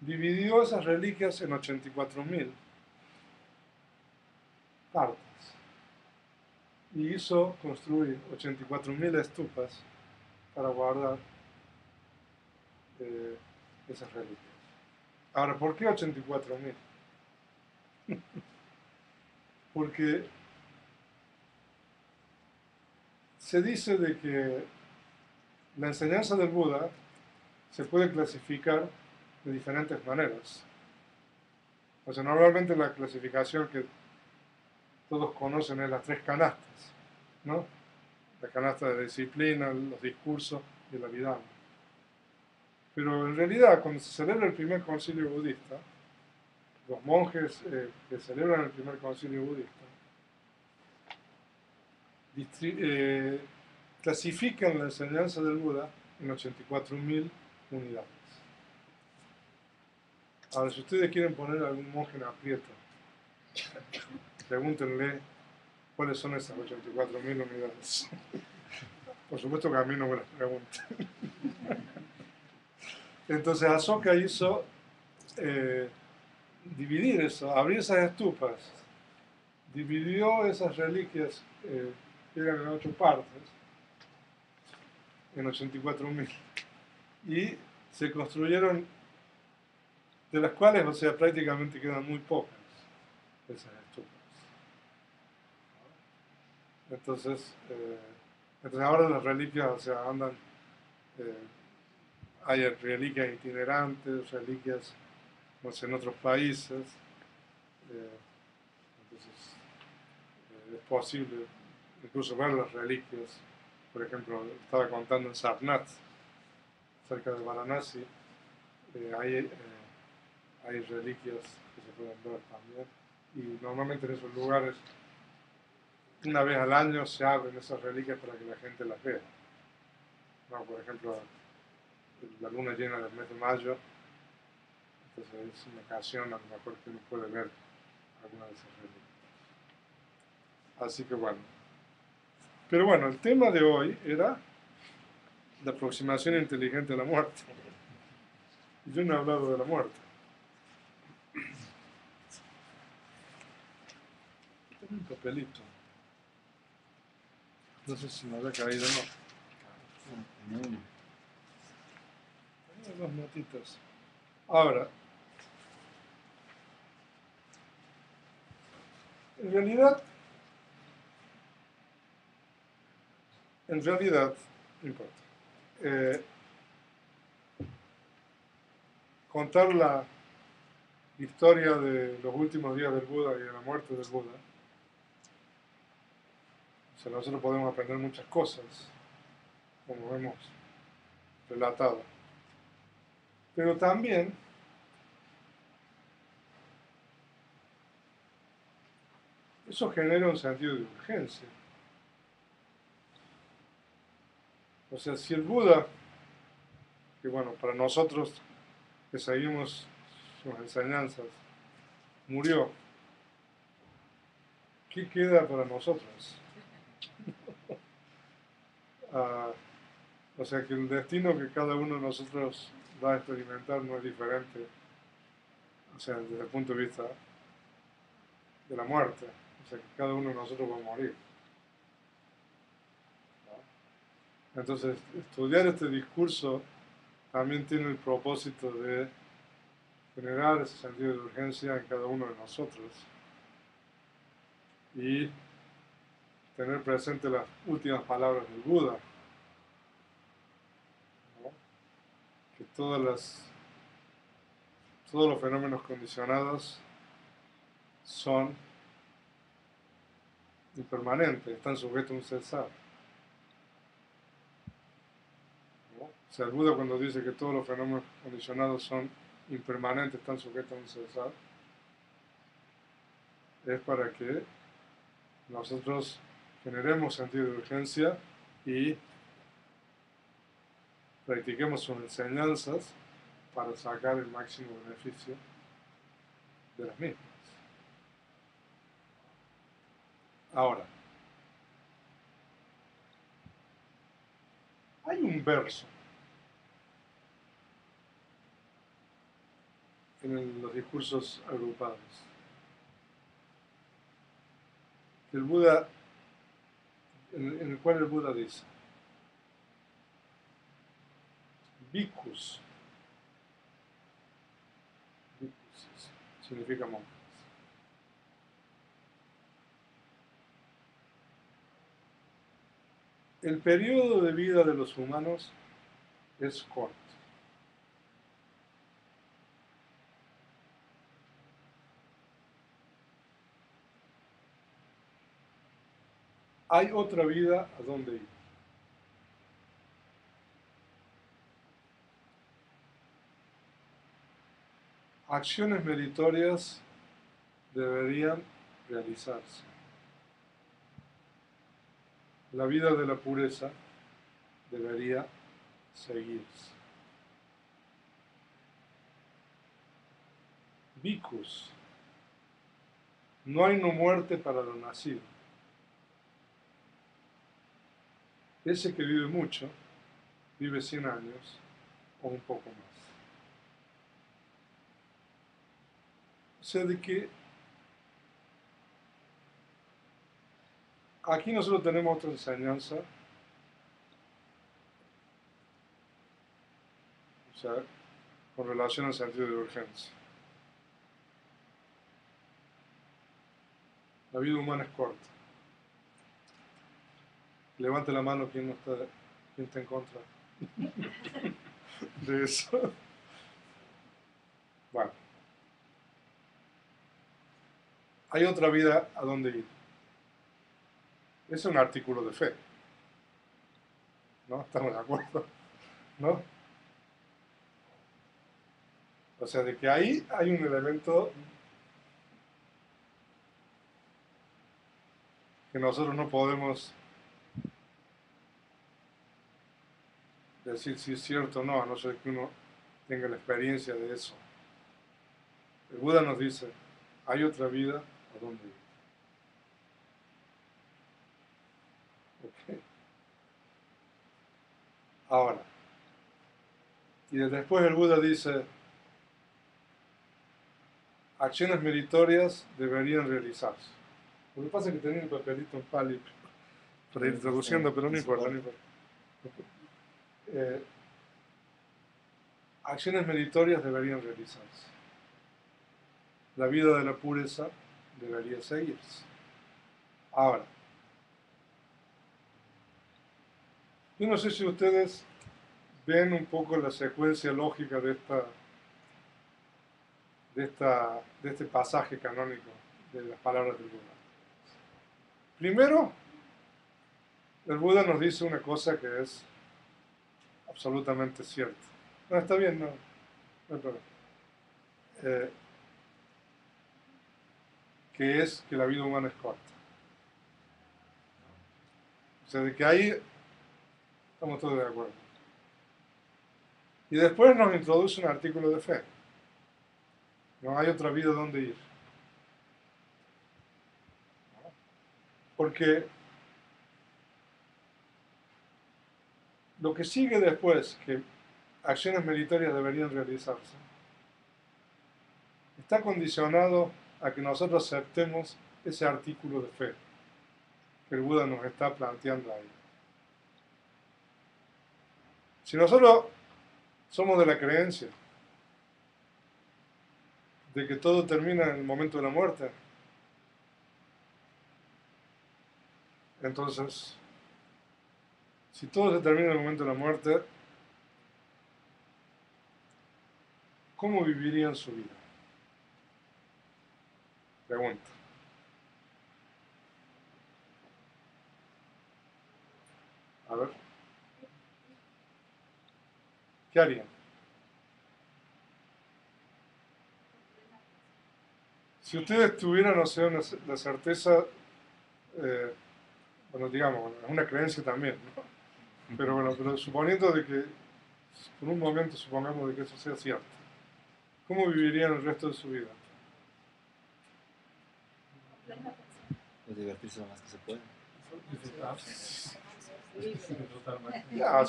dividió esas reliquias en 84.000 partes y hizo construir 84.000 estupas para guardar esas reliquias. Ahora, ¿por qué 84.000? Porque se dice de que la enseñanza del Buda se puede clasificar de diferentes maneras. O sea, normalmente la clasificación que todos conocen es las 3 canastas, ¿no? La canasta de disciplina, los discursos y la vida. Pero en realidad, cuando se celebra el primer concilio budista, los monjes que celebran el primer concilio budista clasifican la enseñanza del Buda en 84.000 unidades. Ahora, si ustedes quieren poner a algún monje en aprieto, pregúntenle cuáles son esas 84.000 unidades. Por supuesto que a mí no me las pregunten. Entonces Asoka hizo dividir eso, abrir esas estupas, dividió esas reliquias que eran en 8 partes, en 84.000, y se construyeron, de las cuales, o sea, prácticamente quedan muy pocas esas estupas. Entonces, ahora las reliquias, o sea, andan, eh, hay reliquias itinerantes, reliquias, no sé, en otros países. Entonces, es posible incluso ver las reliquias. Por ejemplo, estaba contando en Sarnath, cerca de Varanasi, hay reliquias que se pueden ver también. Y normalmente en esos lugares, una vez al año se abren esas reliquias para que la gente las vea. No, por ejemplo, la luna llena del mes de mayo, entonces es una ocasión a lo mejor que uno puede ver alguna de esas reliquias. Así que bueno. Pero bueno, el tema de hoy era la aproximación inteligente a la muerte. Yo no he hablado de la muerte. Tengo un papelito. No sé si me había caído o no. Tengo dos notitas. Ahora, en realidad, no importa. Contar la historia de los últimos días del Buda y de la muerte del Buda, o sea, nosotros podemos aprender muchas cosas, como hemos relatado. Pero también eso genera un sentido de urgencia. O sea, si el Buda, que bueno, para nosotros que seguimos sus enseñanzas, murió, ¿qué queda para nosotros? O sea que el destino que cada uno de nosotros va a experimentar no es diferente, o sea, desde el punto de vista de la muerte. O sea que cada uno de nosotros va a morir. ¿No? Entonces, estudiar este discurso también tiene el propósito de generar ese sentido de urgencia en cada uno de nosotros y tener presente las últimas palabras del Buda, ¿no? Que todos los fenómenos condicionados son impermanentes, están sujetos a un cesar. ¿No? O sea, el Buda cuando dice que todos los fenómenos condicionados son impermanentes, están sujetos a un cesar, es para que nosotros generemos sentido de urgencia y practiquemos sus enseñanzas para sacar el máximo beneficio de las mismas. Ahora, hay un verso en los discursos agrupados el Buda, en el cual el Buda dice: Bhikkhus, significa monjes. El periodo de vida de los humanos es corto. Hay otra vida a donde ir. Acciones meritorias deberían realizarse. La vida de la pureza debería seguirse. Bhikkhus, no hay no muerte para lo nacido. Ese que vive mucho, vive 100 años o un poco más. O sea, de que aquí nosotros tenemos otra enseñanza, o sea, con relación al sentido de urgencia. La vida humana es corta. Levante la mano quien está en contra de eso. Bueno, hay otra vida a dónde ir. Es un artículo de fe, ¿no? ¿Estamos de acuerdo? ¿No? O sea, de que ahí hay un elemento que nosotros no podemos decir si es cierto o no, a no ser que uno tenga la experiencia de eso. El Buda nos dice, hay otra vida a dónde ir. ¿Ok? Ahora, y después el Buda dice, acciones meritorias deberían realizarse. Lo que pasa es que tenía el papelito en Pali para ir traduciendo, pero no importa, no importa. Acciones meritorias deberían realizarse. La vida de la pureza debería seguirse. Ahora, yo no sé si ustedes ven un poco la secuencia lógica de este pasaje canónico de las palabras del Buda. Primero, el Buda nos dice una cosa que es absolutamente cierta. No, está bien, no hay problema. Que es que la vida humana es corta. O sea, de que ahí estamos todos de acuerdo. Y después nos introduce un artículo de fe. No hay otra vida donde ir. Porque lo que sigue después, que acciones meritorias deberían realizarse, está condicionado a que nosotros aceptemos ese artículo de fe que el Buda nos está planteando ahí. Si nosotros somos de la creencia de que todo termina en el momento de la muerte, entonces, si todo se termina en el momento de la muerte, ¿cómo vivirían su vida? Pregunta. A ver. ¿Qué harían? Si ustedes tuvieran, no sé, la certeza, bueno, digamos, es una creencia también, ¿no? Pero bueno, pero suponiendo de que, por un momento supongamos de que eso sea cierto, ¿cómo vivirían el resto de su vida? Pues divertirse lo más que se puede. Ya,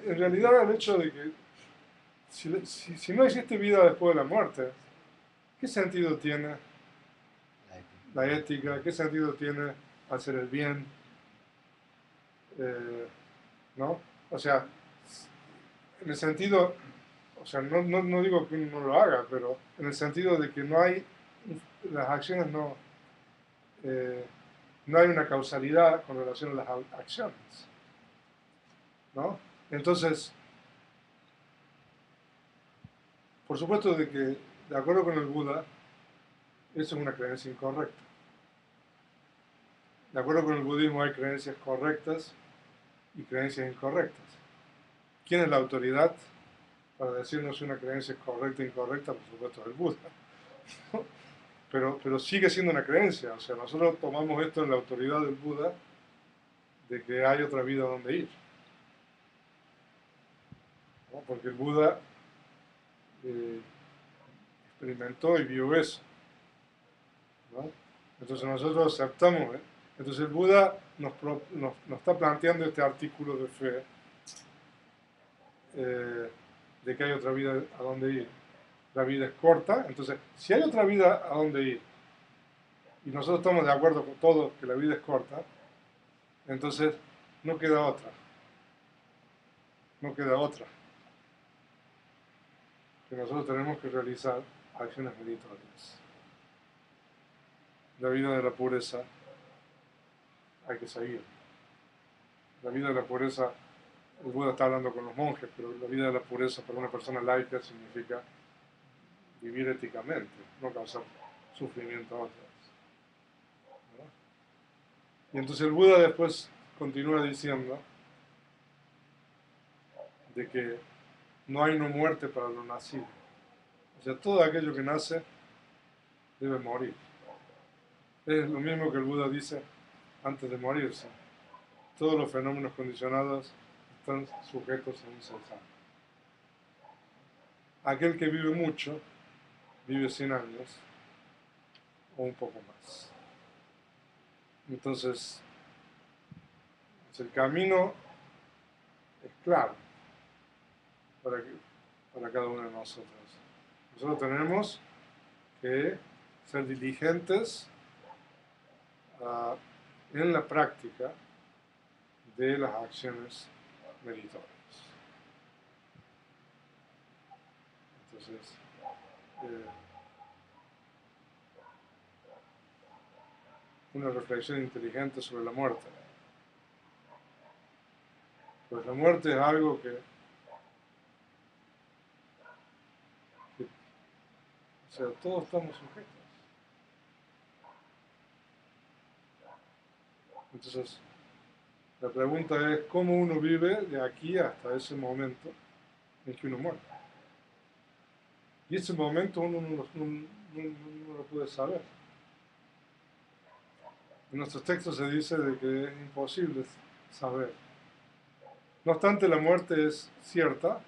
en realidad el hecho de que si no existe vida después de la muerte, ¿qué sentido tiene la ética? ¿Qué sentido tiene hacer el bien? ¿No? O sea, en el sentido, o sea, no digo que uno no lo haga, pero en el sentido de que no hay, las acciones no hay una causalidad con relación a las acciones, ¿no? Entonces, por supuesto de que, de acuerdo con el Buda, eso es una creencia incorrecta. De acuerdo con el budismo hay creencias correctas y creencias incorrectas. ¿Quién es la autoridad para decirnos si una creencia es correcta o incorrecta? Por supuesto, el Buda. Pero sigue siendo una creencia. O sea, nosotros tomamos esto en la autoridad del Buda de que hay otra vida donde ir. ¿No? Porque el Buda experimentó y vio eso. ¿No? Entonces nosotros aceptamos. Entonces el Buda nos está planteando este artículo de fe de que hay otra vida a donde ir. La vida es corta, entonces si hay otra vida a donde ir, y nosotros estamos de acuerdo con todos que la vida es corta, entonces no queda otra. No queda otra. Que nosotros tenemos que realizar acciones meritorias. La vida de la pureza hay que seguir. La vida de la pureza, el Buda está hablando con los monjes, pero la vida de la pureza para una persona laica significa vivir éticamente, no causar sufrimiento a otros. ¿No? Y entonces el Buda después continúa diciendo de que no hay una muerte para lo nacido. O sea, todo aquello que nace debe morir. Es lo mismo que el Buda dice antes de morirse. Todos los fenómenos condicionados están sujetos a un cesar. Aquel que vive mucho, vive 100 años o un poco más. Entonces, el camino es claro para cada uno de nosotros. Nosotros tenemos que ser diligentes en la práctica de las acciones meritorias. Entonces, una reflexión inteligente sobre la muerte. Pues la muerte es algo que o sea, todos estamos sujetos. Entonces, la pregunta es cómo uno vive de aquí hasta ese momento en que uno muere. Y ese momento uno no lo puede saber. En nuestros textos se dice de que es imposible saber. No obstante, la muerte es cierta.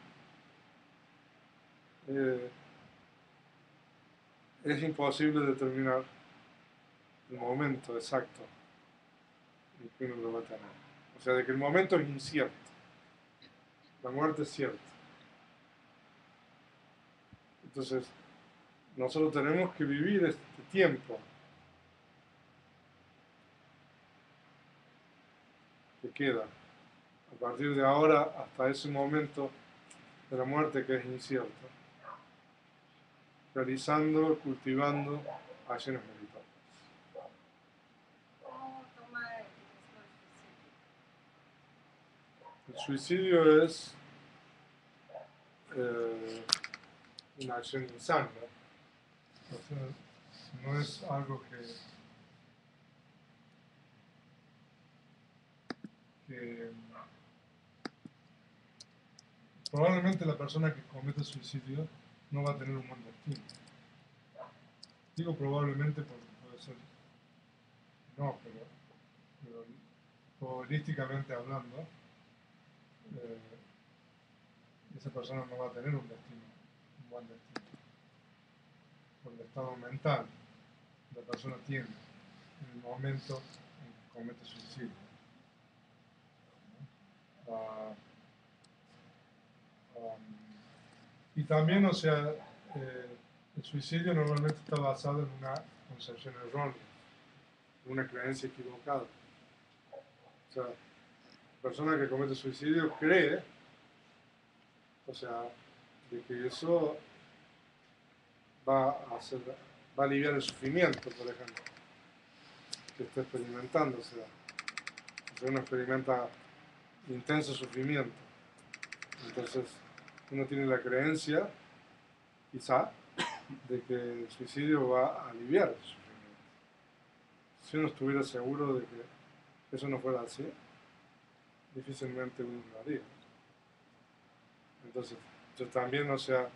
Es imposible determinar el momento exacto en que uno lo va a tener. O sea, de que el momento es incierto. La muerte es cierta. Entonces, nosotros tenemos que vivir este tiempo que queda, a partir de ahora hasta ese momento de la muerte que es incierto, realizando, cultivando acciones meritorias. ¿Cómo toma el El suicidio es una acción insana. O sea, no es algo que probablemente la persona que comete suicidio no va a tener un buen destino. Digo probablemente porque puede ser no, pero probabilísticamente hablando, esa persona no va a tener un buen destino, por el estado mental que la persona tiene en el momento en que comete suicidio. Y también, o sea, el suicidio normalmente está basado en una concepción errónea, en una creencia equivocada. O sea, la persona que comete suicidio cree, o sea, de que eso va a aliviar el sufrimiento, por ejemplo, que está experimentando. O sea, uno experimenta intenso sufrimiento. Entonces, uno tiene la creencia, quizá, de que el suicidio va a aliviar el sufrimiento. Si uno estuviera seguro de que eso no fuera así, difícilmente uno lo haría. Entonces también, o sea,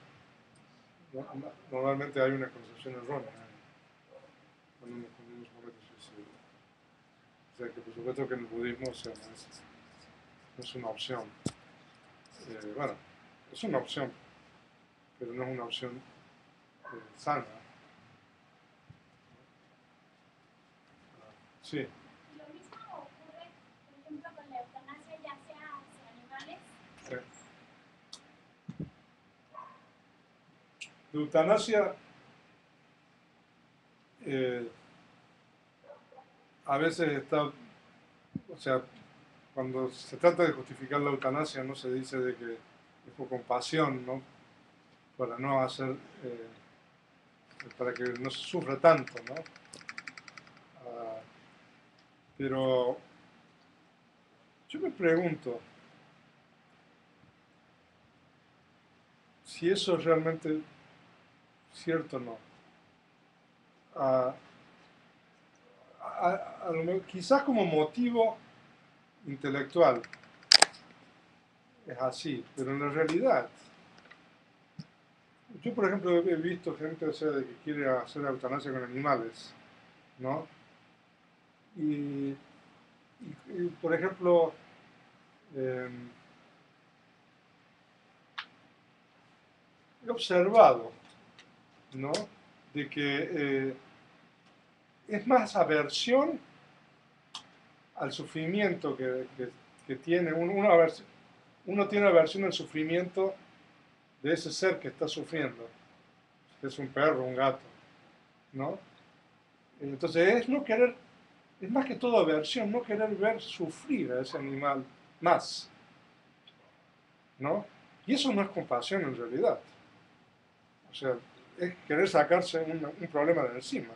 normalmente hay una concepción errónea cuando uno comete suicidio. O sea, que por supuesto que en el budismo, o sea, no es una opción. Bueno, es una opción, pero no es una opción sana. Sí. Lo mismo ocurre, por ejemplo, con la eutanasia, ya sea hacia animales. Sí. La eutanasia a veces está, o sea, cuando se trata de justificar la eutanasia no se dice de que es por compasión, ¿no? Para no hacer, para que no se sufra tanto, ¿no? Pero Yo me pregunto si eso es realmente cierto o no. A, quizás como motivo intelectual es así, pero en la realidad, yo por ejemplo he visto gente, o sea, de que quiere hacer eutanasia con animales, ¿no? Y, por ejemplo, eh, he observado, ¿no? De que es más aversión al sufrimiento que tiene uno tiene aversión al sufrimiento de ese ser que está sufriendo, que es un perro, un gato, ¿no? Entonces es no querer, es más que todo aversión, no querer ver sufrir a ese animal más, ¿no? Y eso no es compasión en realidad. O sea, es querer sacarse un problema de encima.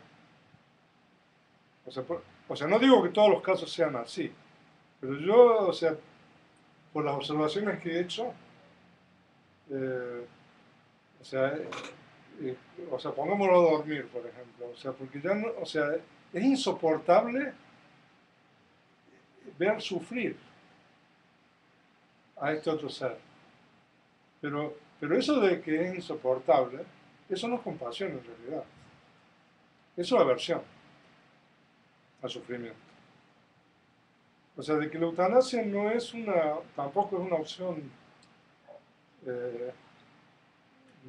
O sea, no digo que todos los casos sean así, pero yo, o sea, por las observaciones que he hecho, eh, o sea, pongámoslo a dormir, por ejemplo, o sea, porque ya no, o sea, es insoportable ver sufrir a este otro ser. Pero eso de que es insoportable, eso no es compasión en realidad. Eso es aversión al sufrimiento. O sea, de que la eutanasia no es tampoco es una opción eh,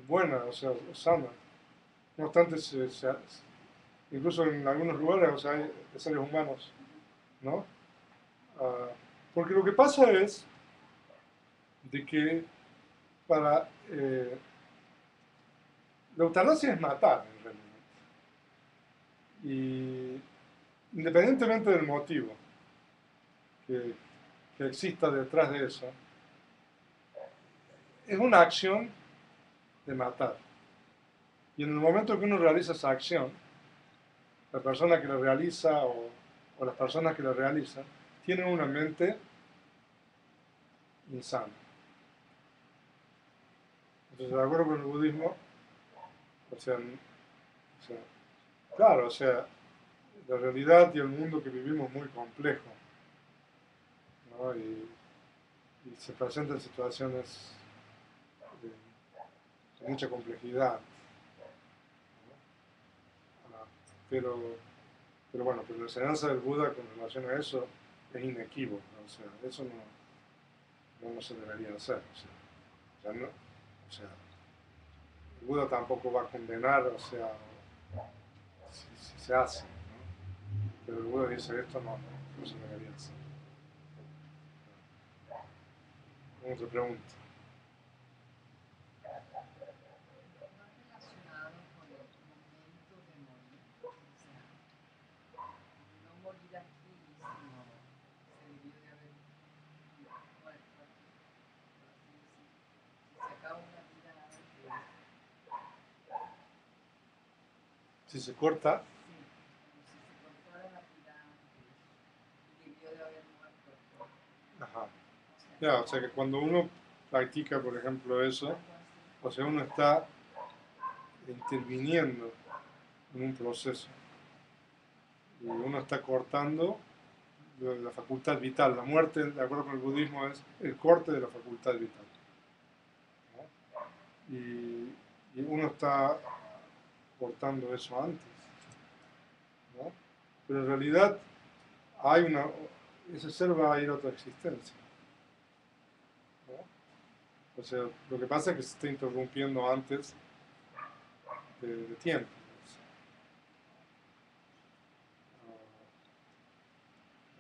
buena, o sea, sana. No obstante, incluso en algunos lugares, o sea, hay seres humanos, ¿no? Ah, porque lo que pasa es de que para la eutanasia es matar, en realidad. Y independientemente del motivo que, que exista detrás de eso, es una acción de matar. Y en el momento que uno realiza esa acción, la persona que la realiza o las personas que la realizan tienen una mente insana. Entonces, de acuerdo con el budismo, o sea, claro, o sea, la realidad y el mundo que vivimos es muy complejo, ¿no? Y se presentan situaciones de mucha complejidad, ¿no? Pero la enseñanza del Buda con relación a eso es inequívoca, o sea, eso no se debería hacer, o sea, el Buda tampoco va a condenar, o sea, si se hace, ¿no? Pero el Buda dice esto no se debería hacer. Otra pregunta. Si se corta, ajá. Ya, o sea que cuando uno practica, por ejemplo, eso, o sea, uno está interviniendo en un proceso y uno está cortando la facultad vital. La muerte, de acuerdo con el budismo, es el corte de la facultad vital, ¿no? Y uno está cortando eso antes, ¿no? Pero en realidad ese ser va a ir a otra existencia, ¿no? O sea, lo que pasa es que se está interrumpiendo antes de tiempo.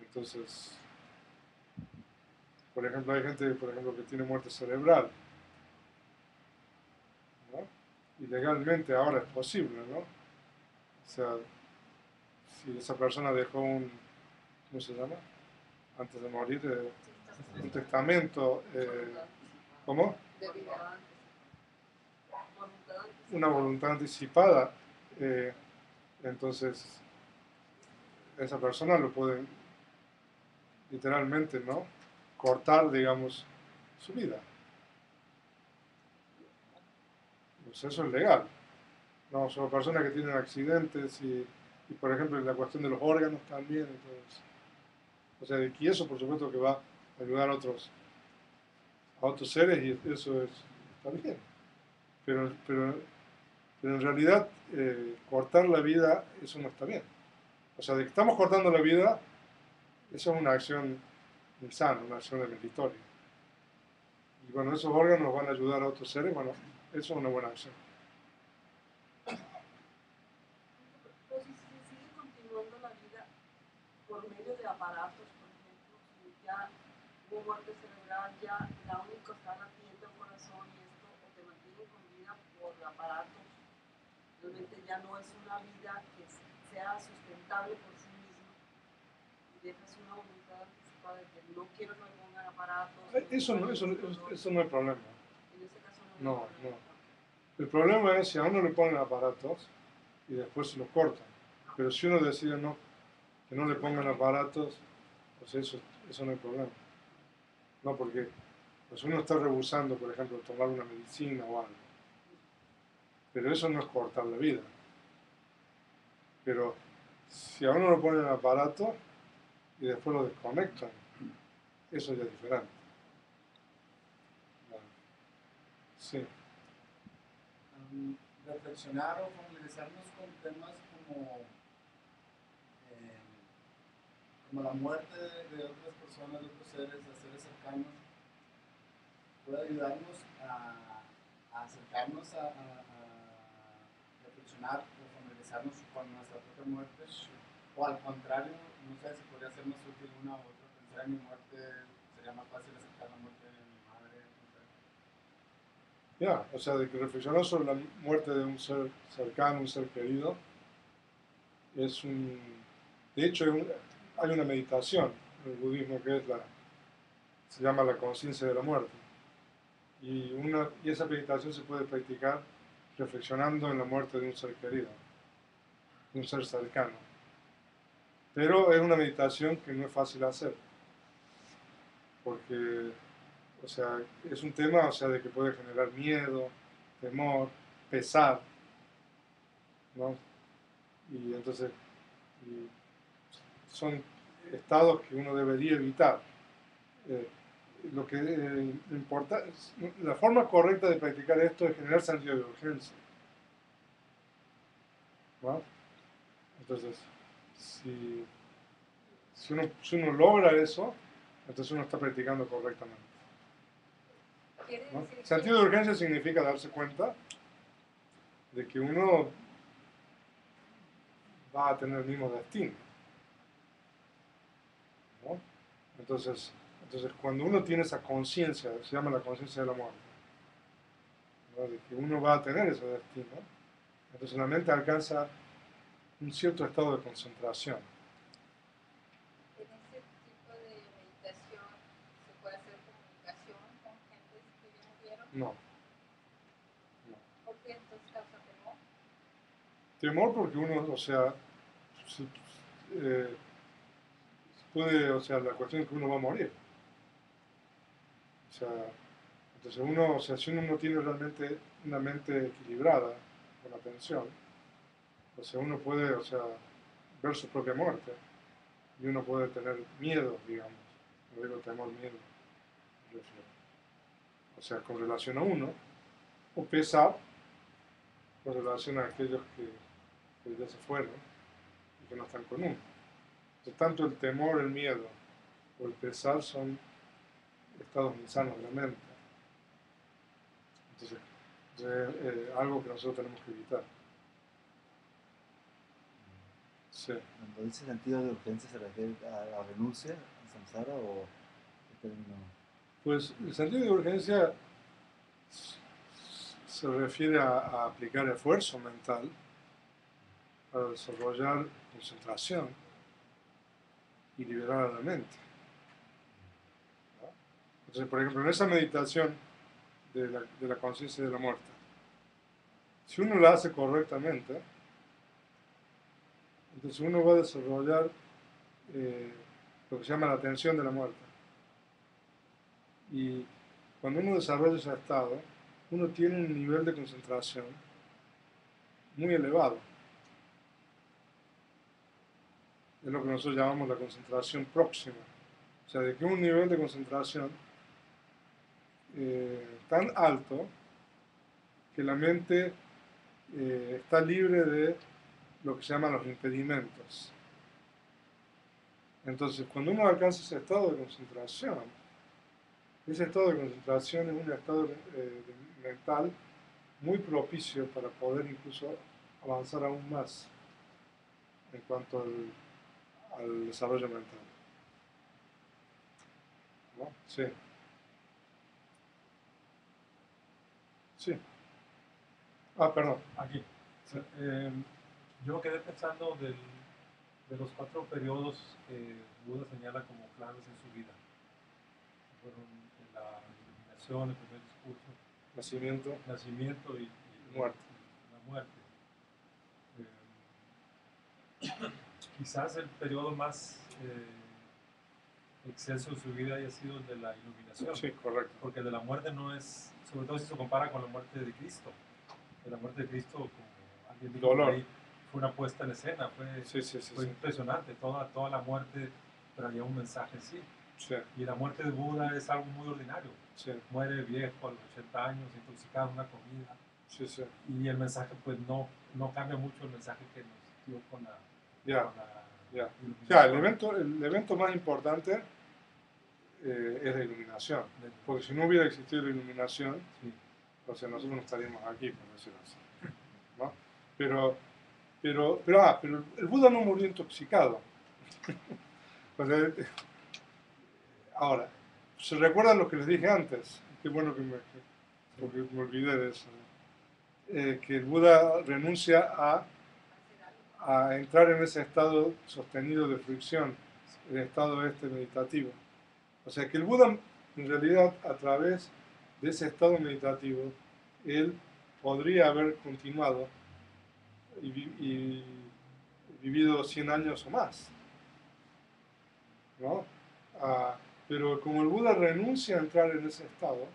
Entonces, por ejemplo, hay gente, por ejemplo, que tiene muerte cerebral, ¿no? Y legalmente ahora es posible, ¿no? O sea, si esa persona dejó ¿cómo se llama? Antes de morir, un testamento, ¿cómo? Una voluntad anticipada, entonces esa persona lo puede literalmente, ¿no? cortar, digamos, su vida. Pues eso es legal. No, son personas que tienen accidentes y, por ejemplo, en la cuestión de los órganos también. Entonces, o sea, y eso por supuesto que va a ayudar a otros seres y eso está bien. Pero en realidad cortar la vida, eso no está bien. O sea, de que estamos cortando la vida, eso es una acción insana, una acción demeritoria. Y bueno, esos órganos van a ayudar a otros seres, bueno, eso es una buena acción. Pero si se sigue continuando la vida por medio de aparatos, por ejemplo, si ya hubo muerte cerebral, ya la única está latiendo el corazón y esto, o te mantiene con vida por aparatos, realmente ya no es una vida que sea sustentable por sí misma y dejas una voluntad anticipada de que no quiero que me pongan aparatos. Eso no es problema. En ese caso No, hay problema. no. El problema es si a uno le ponen aparatos y después se los cortan. Pero si uno decide que no le pongan aparatos, pues eso no hay problema. No, porque pues uno está rehusando, por ejemplo, tomar una medicina o algo. Pero eso no es cortar la vida. Pero si a uno le ponen aparato y después lo desconectan, eso ya es diferente. Sí. Reflexionar o familiarizarnos con temas como, como la muerte de otras personas, de otros seres, de seres cercanos, puede ayudarnos a acercarnos a reflexionar o familiarizarnos con nuestra propia muerte, o al contrario, no sé si podría ser más útil una u otra, pensar en mi muerte, sería más fácil aceptar la muerte de mi madre, no sé. Ya, o sea, de que reflexionar sobre la muerte de un ser cercano, un ser querido, es un... De hecho, hay una meditación en el budismo que se llama la conciencia de la muerte. Y esa meditación se puede practicar reflexionando en la muerte de un ser querido, de un ser cercano. Pero es una meditación que no es fácil hacer, porque, o sea, es un tema, o sea, de que puede generar miedo, temor, pesar, ¿no? Y entonces son estados que uno debería evitar. Lo que importa, la forma correcta de practicar esto es generar sentido de urgencia, ¿no? Entonces, si uno logra eso, entonces uno está practicando correctamente, ¿no? Sentido de urgencia significa darse cuenta de que uno va a tener el mismo destino, ¿no? Entonces, cuando uno tiene esa conciencia, se llama la conciencia de la muerte, ¿no? De que uno va a tener ese destino, entonces la mente alcanza un cierto estado de concentración. En ese tipo de meditación se puede hacer comunicación con gentes que ya murieron. No. ¿Por qué entonces causa temor? Temor porque uno, o sea, puede, o sea, la cuestión es que uno va a morir. O sea, entonces uno, o sea, si uno no tiene realmente una mente equilibrada con atención, o sea, uno puede, o sea, ver su propia muerte y uno puede tener miedo, digamos, no digo temor, miedo, o sea, con relación a uno, o pesar con relación a aquellos que ya se fueron y que no están con uno. Entonces, tanto el temor, el miedo o el pesar son estados insanos de la mente. Entonces, algo que nosotros tenemos que evitar. Sí. Cuando dice sentido de urgencia, ¿se refiere a la renuncia, a samsara o qué término? Pues el sentido de urgencia se refiere a aplicar esfuerzo mental para desarrollar concentración y liberar a la mente, ¿no? Entonces, por ejemplo, en esa meditación de la conciencia de la muerte, si uno la hace correctamente, entonces uno va a desarrollar lo que se llama la atención de la muerte. Y cuando uno desarrolla ese estado, uno tiene un nivel de concentración muy elevado. Es lo que nosotros llamamos la concentración próxima. O sea, de que un nivel de concentración tan alto que la mente está libre de lo que se llaman los impedimentos. Entonces, cuando uno alcanza ese estado de concentración, ese estado de concentración es un estado mental muy propicio para poder incluso avanzar aún más en cuanto al desarrollo mental. ¿No? Sí. Sí. Ah, perdón. Aquí. Sí. Yo quedé pensando de los 4 periodos que Buda señala como claves en su vida. Fueron la iluminación, el primer discurso, nacimiento y Muerte. la muerte. Quizás el periodo más excelso de su vida haya sido el de la iluminación. Sí, correcto. Porque de la muerte no es, sobre todo si se compara con la muerte de Cristo. De la muerte de Cristo, como alguien dijo por ahí, fue una puesta en escena, fue impresionante. Toda la muerte traía un mensaje así. Sí. Y la muerte de Buda es algo muy ordinario. Sí. Muere viejo a los 80 años, intoxicado en una comida. Sí, sí. Y el mensaje, pues no cambia mucho el mensaje que nos dio con la. Ya, el evento más importante es la iluminación. Porque si no hubiera existido la iluminación, sí, o sea, nosotros no estaríamos aquí, por decirlo así. ¿No? Pero el Buda no murió intoxicado. O sea, ahora, ¿se recuerdan lo que les dije antes? Qué bueno porque me olvidé de eso. Que el Buda renuncia a entrar en ese estado sostenido de fricción, el estado meditativo. O sea que el Buda, en realidad, a través de ese estado meditativo, él podría haber continuado y vivido 100 años o más, ¿no? Pero como el Buda renuncia a entrar en ese estado,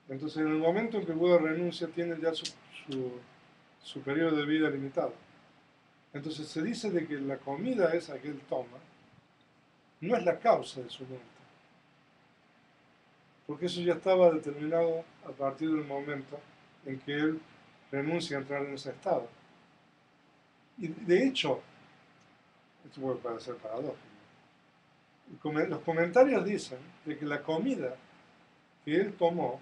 entonces en el momento en que el Buda renuncia, tiene ya su periodo de vida limitado. Entonces se dice de que la comida esa que él toma no es la causa de su muerte, porque eso ya estaba determinado a partir del momento en que él renuncia a entrar en ese estado. Y de hecho, esto puede parecer paradójico, los comentarios dicen de que la comida que él comió,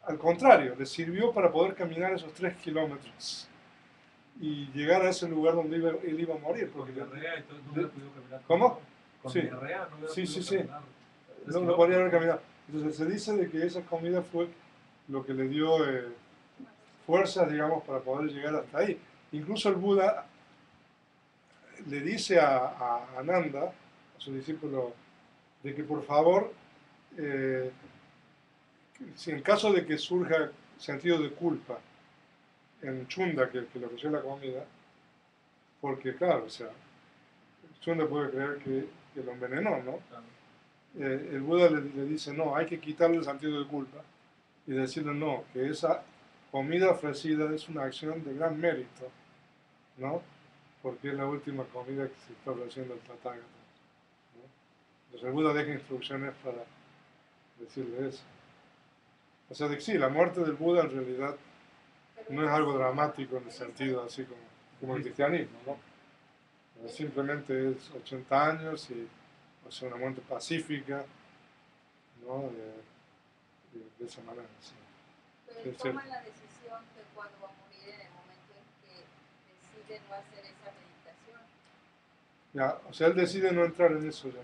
al contrario, le sirvió para poder caminar esos 3 kilómetros y llegar a ese lugar donde él iba a morir. Porque diarrea y todo, no hubiera podido caminar. ¿Cómo? Con Sí. diarrea no hubiera podido caminar. No podía haber caminado. Entonces se dice de que esa comida fue lo que le dio fuerzas, digamos, para poder llegar hasta ahí. Incluso el Buda le dice a Ananda, a su discípulo, de que por favor, si en caso de que surja sentido de culpa en Chunda, que le ofreció la comida, porque claro, o sea, Chunda puede creer que lo envenenó, ¿no? El Buda le dice, no, hay que quitarle el sentido de culpa y decirle, no, que esa comida ofrecida es una acción de gran mérito, ¿no? Porque es la última comida que se está ofreciendo al Tathagata, ¿no? Entonces el Buda deja instrucciones para decirle eso. O sea, de que sí, la muerte del Buda en realidad no es algo dramático en el sentido así como el cristianismo, ¿no? Simplemente es 80 años y, o sea, una muerte pacífica, ¿no? De esa manera, sí. Pero él toma la decisión de cuándo va a morir en el momento en que decide no hacer esa meditación. Ya, o sea, él decide no entrar en eso ya,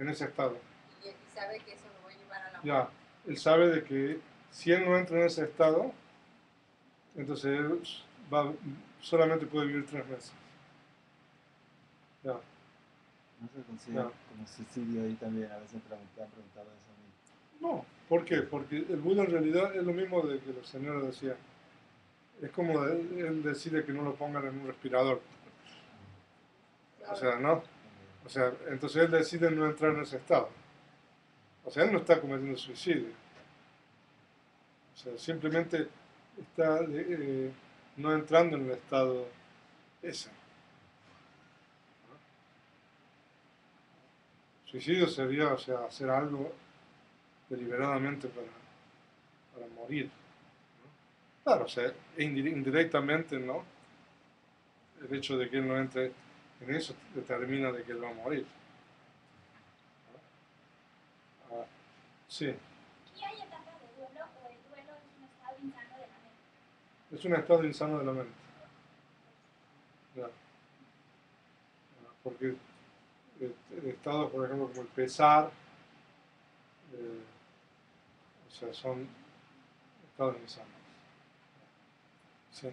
en ese estado. Y sabe que eso lo va a llevar a la muerte. Ya, él sabe de que si él no entra en ese estado, entonces él solamente puede vivir 3 meses. Ya. ¿No se considera como suicidio ahí también? A veces han preguntado eso a mí. No, ¿por qué? Porque el Buda en realidad es lo mismo de que la señora decía. Es como él decide que no lo pongan en un respirador. O sea, ¿no? O sea, entonces él decide no entrar en ese estado. O sea, él no está cometiendo suicidio. O sea, simplemente está no entrando en el estado ese. Suicidio sería, o sea, hacer algo deliberadamente para morir. ¿No? Claro, o sea, indirectamente, ¿no? El hecho de que él no entre en eso determina de que él va a morir. ¿No? Sí, ¿Y hay etapas de duelo o el duelo es un estado insano de la mente? es un estado insano de la mente. Claro. Porque estados, por ejemplo, como el pesar, o sea, son estados insanos. Sí.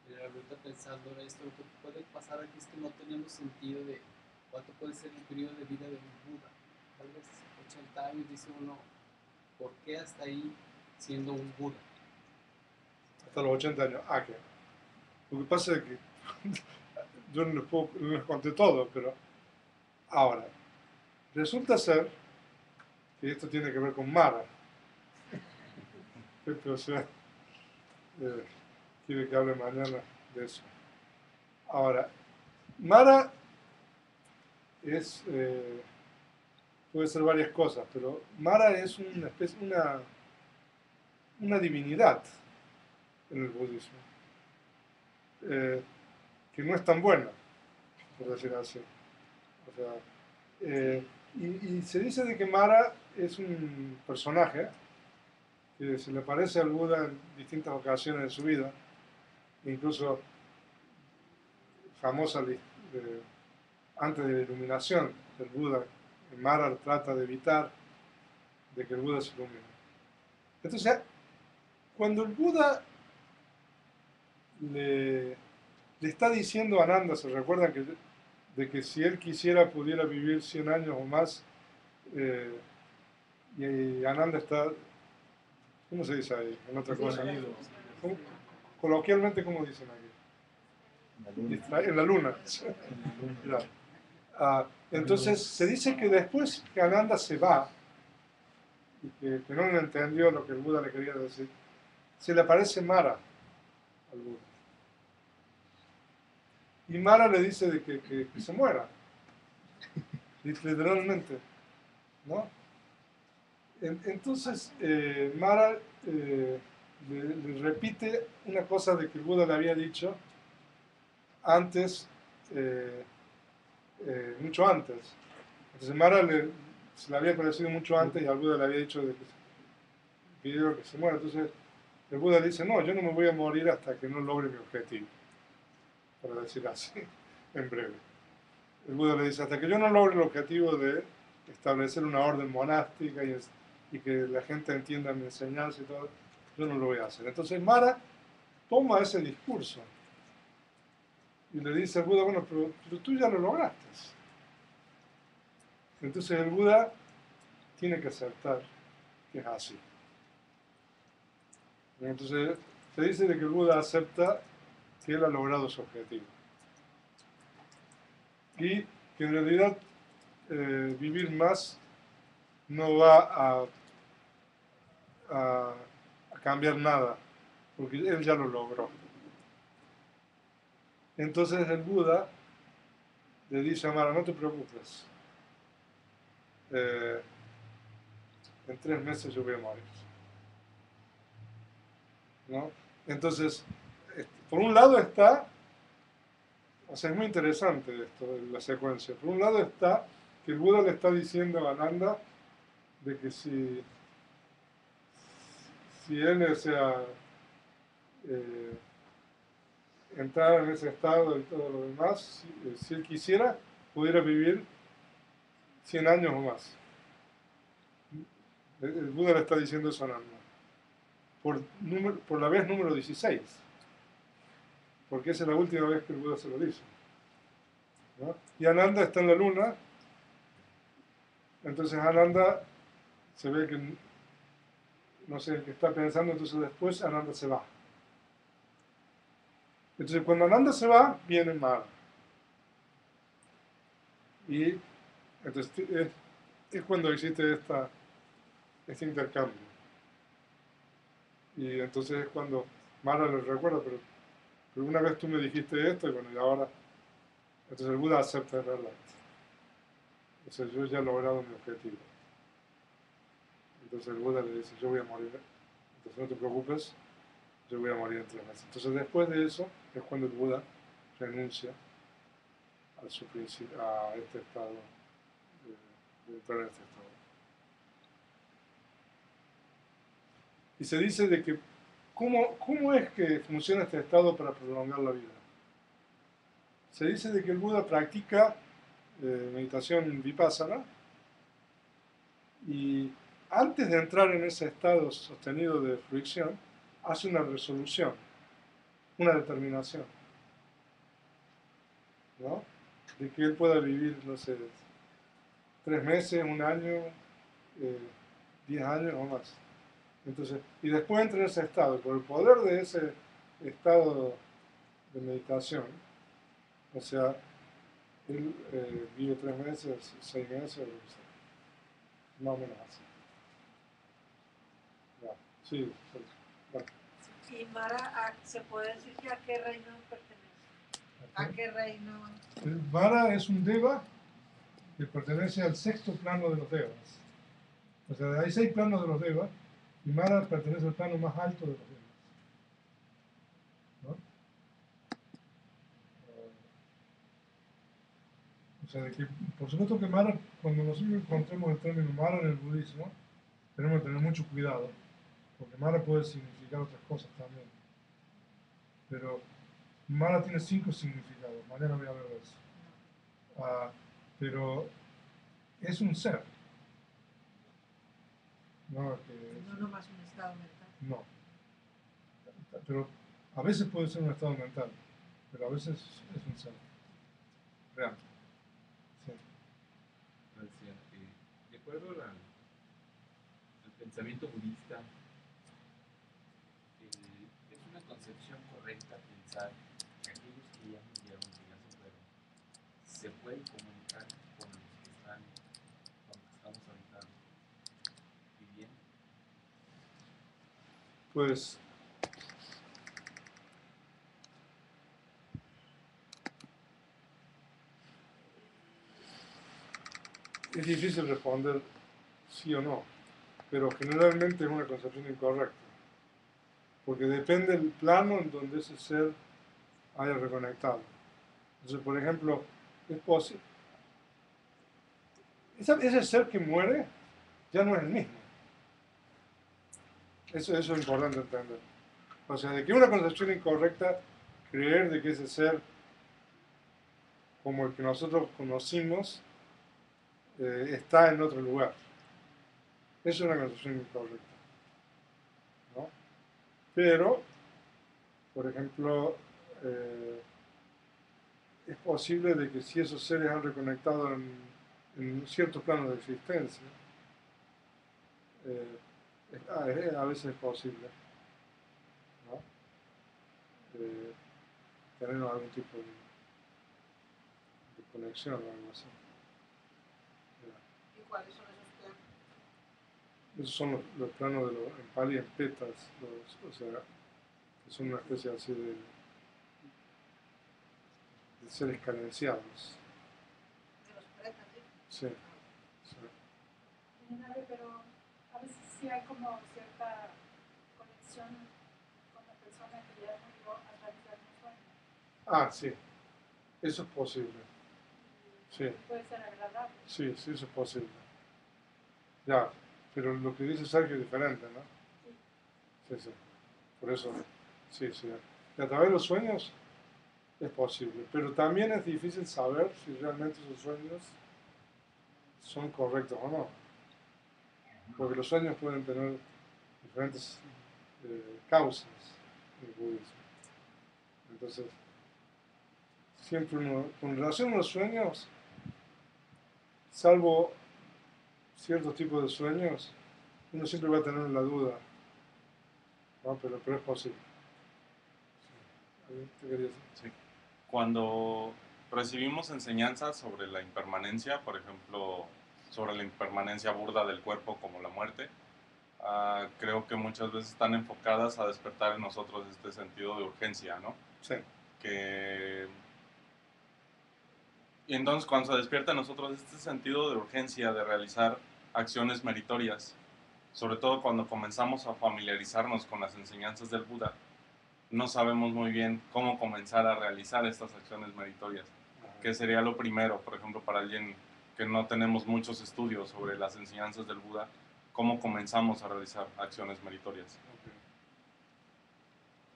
Mira, ahorita pensando en esto, lo que puede pasar aquí es que no tenemos sentido de cuánto puede ser el periodo de vida de un Buda. Tal vez 80 años, dice uno, ¿por qué hasta ahí siendo un Buda? Hasta los 80 años. Ah, que. Lo que pasa es que yo no les conté todo, pero ahora, resulta ser que esto tiene que ver con Mara. O sea, quiere que hable mañana de eso. Ahora, Mara es, puede ser varias cosas, pero Mara es una especie, una divinidad en el budismo, que no es tan buena, por decir así. O sea, y se dice de que Mara es un personaje que se le parece al Buda en distintas ocasiones de su vida, incluso famosa antes de la iluminación del Buda, Mara trata de evitar de que el Buda se ilumine. Entonces, cuando el Buda le está diciendo a Ananda, se recuerdan de que si él quisiera pudiera vivir 100 años o más, y Ananda está, ¿cómo se dice ahí? En otra cosa. Coloquialmente, ¿cómo dicen aquí? En la luna. Entonces se dice que después que Ananda se va, y que no entendió lo que el Buda le quería decir, se le aparece Mara al Buda. Y Mara le dice de que se muera, literalmente, ¿no? Entonces Mara le repite una cosa de que el Buda le había dicho antes, mucho antes. Entonces Mara se le había aparecido mucho antes y al Buda le había dicho de que pidió que se muera. Entonces el Buda le dice, no, yo no me voy a morir hasta que no logre mi objetivo, para decir así, en breve. El Buda le dice, hasta que yo no logre el objetivo de establecer una orden monástica y que la gente entienda mi enseñanza y todo, yo no lo voy a hacer. Entonces Mara toma ese discurso y le dice al Buda, bueno, pero tú ya lo lograste. Entonces el Buda tiene que aceptar que es así. Entonces se dice de que el Buda acepta que él ha logrado su objetivo. Y que en realidad vivir más no va a cambiar nada, porque él ya lo logró. Entonces el Buda le dice a Mara, no te preocupes, en 3 meses yo voy a morir. ¿No? Entonces, por un lado está, o sea, es muy interesante esto, la secuencia. Por un lado está que el Buda le está diciendo a Ananda de que si él, o sea, entrar en ese estado y todo lo demás, si él quisiera, pudiera vivir 100 años o más. El Buda le está diciendo eso a Ananda. Por la vez número 16. Porque esa es la última vez que el Buda se lo dice. ¿No? Y Ananda está en la luna. Entonces Ananda se ve que, no sé, que está pensando, entonces después Ananda se va. Entonces cuando Ananda se va, viene Mara. Y entonces es cuando existe este intercambio. Y entonces es cuando Mara le recuerda, pero una vez tú me dijiste esto, y bueno, y ahora, entonces el Buda acepta el relato. Entonces yo ya he logrado mi objetivo. Entonces el Buda le dice, yo voy a morir, entonces no te preocupes, yo voy a morir en 3 meses. Entonces después de eso es cuando el Buda renuncia a este estado, de entrar en este estado. Y se dice de que, ¿cómo es que funciona este estado para prolongar la vida? Se dice de que el Buda practica meditación vipassana y antes de entrar en ese estado sostenido de fruición, hace una resolución, una determinación, ¿no? De que él pueda vivir, no sé, 3 meses, 1 año, 10 años o más. Entonces, y después entra en ese estado, por el poder de ese estado de meditación, o sea, él vive 3 meses, 6 meses, o lo que sea, más o menos así. Ya. Sí, sí. Y Mara, ¿se puede decir que a qué reino pertenece? ¿A qué reino? Mara es un deva que pertenece al 6º plano de los devas. O sea, hay 6 planos de los devas y Mara pertenece al plano más alto de los devas. ¿No? O sea, de que, por supuesto que Mara, cuando nosotros encontremos el término Mara en el budismo, tenemos que tener mucho cuidado, porque Mara puede significar otras cosas también. Pero Mara tiene 5 significados, mañana voy a hablar de eso. Pero es un ser. No, No nomás un estado mental. No. Pero a veces puede ser un estado mental, pero a veces es un ser real. Sí. Gracias. De acuerdo al pensamiento budista, es una concepción correcta pensar que aquellos que ya murieron, que ya se fueron, se pueden comunicar con los que estamos ahorita viviendo. Pues es difícil responder sí o no, pero generalmente es una concepción incorrecta, porque depende del plano en donde ese ser haya reconectado. Entonces, por ejemplo, es posible. Ese ser que muere ya no es el mismo. Eso es importante entender. O sea, de que es una concepción incorrecta creer de que ese ser, como el que nosotros conocimos, está en otro lugar. Eso es una concepción incorrecta, ¿no? Pero, por ejemplo, es posible de que si esos seres han reconectado en ciertos planos de existencia, a veces es posible, ¿no? Tener algún tipo de conexión o algo así. ¿Y cuáles son esos planos? Esos son los planos de los, en Pali, en petas, o sea, que son una especie así de seres carenciados. De los pretas, Sí. Sí. Pero a veces sí hay como cierta conexión con la persona que ya murió a través de algún sueño. Ah, sí. Eso es posible. Sí. Puede ser agradable. Sí, sí, eso es posible. Ya, pero lo que dice Sergio es diferente, ¿no? Sí, sí. Por eso, sí, sí. Y a través de los sueños es posible, pero también es difícil saber si realmente esos sueños son correctos o no. Porque los sueños pueden tener diferentes causas en el budismo. Entonces, siempre uno, con relación a los sueños, salvo ciertos tipos de sueños, uno siempre va a tener la duda, ¿no? Pero es posible. Sí. ¿Te querías decir? Sí. Cuando recibimos enseñanzas sobre la impermanencia, por ejemplo, sobre la impermanencia burda del cuerpo como la muerte. Creo que muchas veces están enfocadas a despertar en nosotros este sentido de urgencia, ¿no? Sí. Y entonces cuando se despierta en nosotros este sentido de urgencia de realizar acciones meritorias, sobre todo cuando comenzamos a familiarizarnos con las enseñanzas del Buda, no sabemos muy bien cómo comenzar a realizar estas acciones meritorias. ¿Qué sería lo primero, por ejemplo, para alguien que no tenemos muchos estudios sobre las enseñanzas del Buda, cómo comenzamos a realizar acciones meritorias? Okay.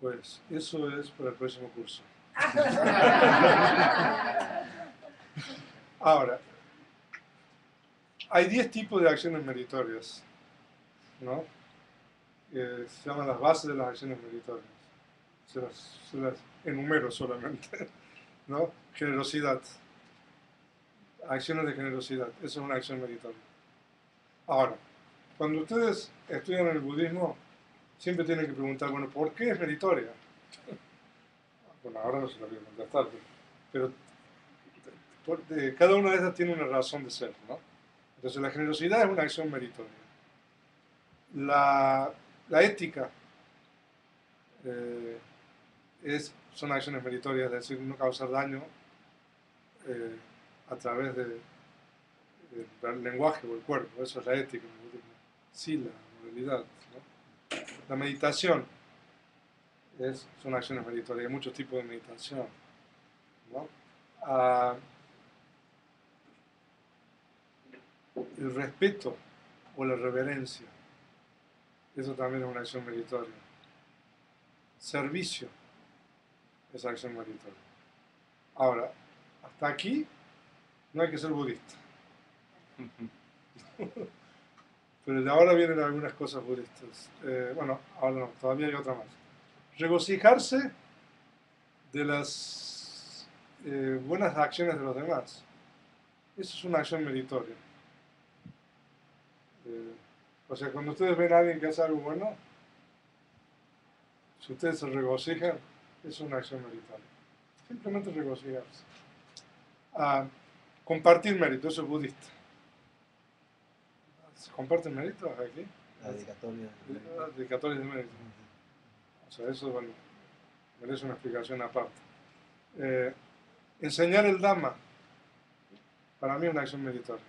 Pues eso es para el próximo curso. Ahora, hay 10 tipos de acciones meritorias, ¿no? Se llaman las bases de las acciones meritorias. Se las enumero solamente, ¿no? Generosidad. Acciones de generosidad. Eso es una acción meritoria. Ahora, cuando ustedes estudian el budismo, siempre tienen que preguntar, bueno, ¿por qué es meritoria? Bueno, ahora no se lo voy a contestar, pero cada una de esas tiene una razón de ser, ¿no? Entonces la generosidad es una acción meritoria. La ética son acciones meritorias, es decir, no causar daño a través del lenguaje o el cuerpo. Eso es la ética en el budismo. Sila, moralidad, ¿no? La meditación son acciones meritorias. Hay muchos tipos de meditación, ¿no? El respeto o la reverencia, eso también es una acción meritoria. Servicio es acción meritoria. Ahora, hasta aquí no hay que ser budista. Pero de ahora vienen algunas cosas budistas. Bueno, ahora no, todavía hay otra más. Regocijarse de las buenas acciones de los demás. Eso es una acción meritoria. O sea, cuando ustedes ven a alguien que hace algo bueno, si ustedes se regocijan, es una acción meritoria. Simplemente regocijarse. Compartir mérito, eso es budista. ¿Se comparten méritos aquí? La dedicatoria. Dedicatorias de mérito. O sea, eso, bueno, merece una explicación aparte. Enseñar el Dhamma, para mí es una acción meritoria.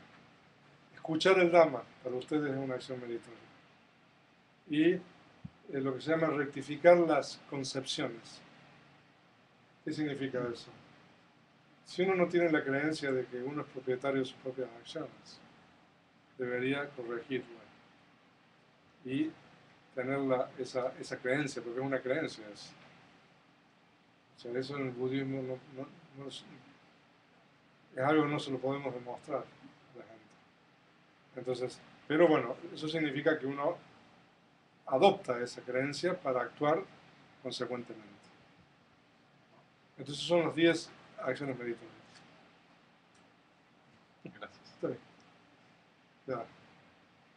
Escuchar el Dhamma, para ustedes es una acción meritoria. Y lo que se llama rectificar las concepciones. ¿Qué significa eso? Si uno no tiene la creencia de que uno es propietario de sus propias acciones, debería corregirla y tener esa creencia, porque es una creencia. O sea, eso en el budismo es algo que no se lo podemos demostrar a la gente. Entonces, pero bueno, eso significa que uno adopta esa creencia para actuar consecuentemente. Entonces son las 10 acciones meritorias. Gracias. Está bien. Ya.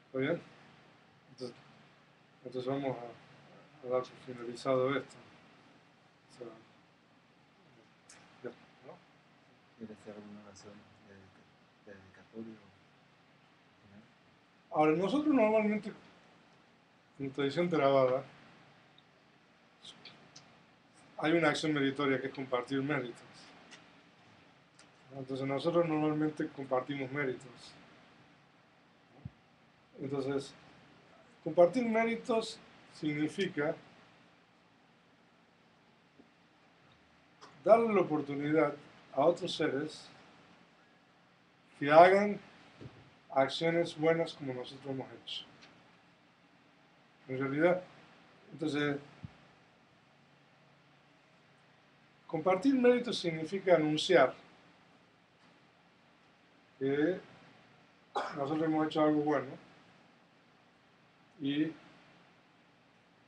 ¿Está bien? Entonces vamos a dar por finalizado esto. O sea, ya, ¿no? ¿Quiere hacer alguna oración de dedicatoria? Ahora, nosotros normalmente, en tradición Theravada, hay una acción meritoria que es compartir méritos. Entonces nosotros normalmente compartimos méritos. Entonces, compartir méritos significa darle la oportunidad a otros seres que hagan acciones buenas como nosotros hemos hecho. En realidad, entonces, compartir méritos significa anunciar que nosotros hemos hecho algo bueno y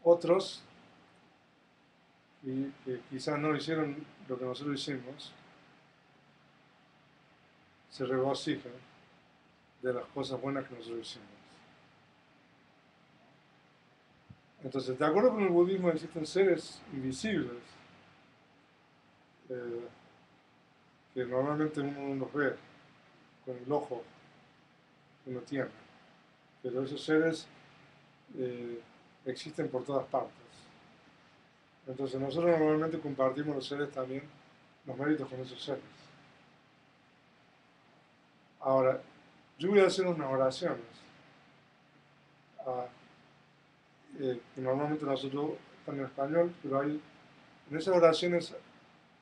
otros que quizás no hicieron lo que nosotros hicimos se regocijan de las cosas buenas que nosotros hicimos. Entonces, de acuerdo con el budismo, existen seres invisibles que normalmente uno no los ve con el ojo que uno tiene, pero esos seres existen por todas partes. Entonces nosotros normalmente compartimos los seres también, los méritos con esos seres. Ahora, yo voy a hacer unas oraciones que normalmente nosotros están en español, pero en esas oraciones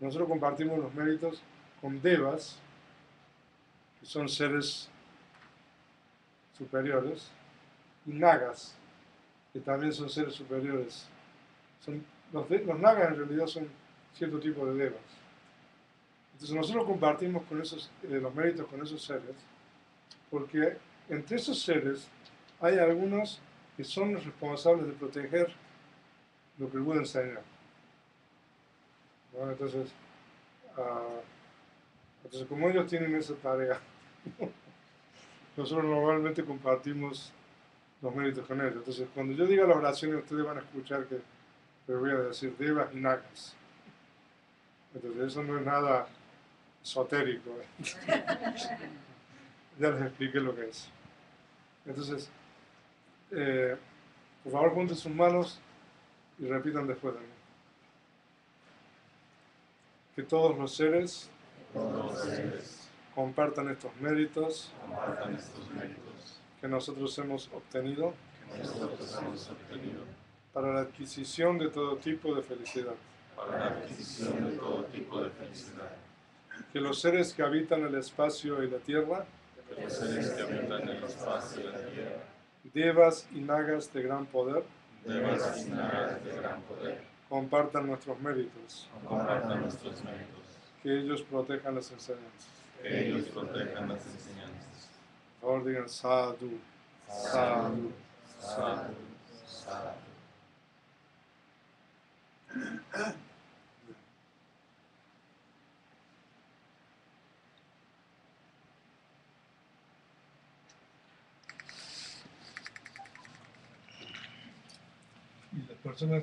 nosotros compartimos los méritos con devas, que son seres superiores, y nagas, que también son seres superiores. Los nagas en realidad son cierto tipo de devas. Entonces nosotros compartimos con los méritos con esos seres, porque entre esos seres hay algunos que son los responsables de proteger lo que el Buda enseña. ¿No? Entonces, como ellos tienen esa tarea, nosotros normalmente compartimos los méritos con ellos. Entonces, cuando yo diga las oraciones, ustedes van a escuchar que les voy a decir devas y nagas. Entonces, eso no es nada esotérico. Ya les expliqué lo que es. Entonces, por favor, junten sus manos y repitan después de mí. Que todos los seres compartan estos méritos que nosotros hemos obtenido para la adquisición de todo tipo de felicidad. Que los seres que habitan el espacio y la tierra, devas y nagas de gran poder, compartan nuestros méritos. Que ellos protejan las enseñanzas. Por favor, digan sadhu, sadhu, sadhu, sadhu. Y las personas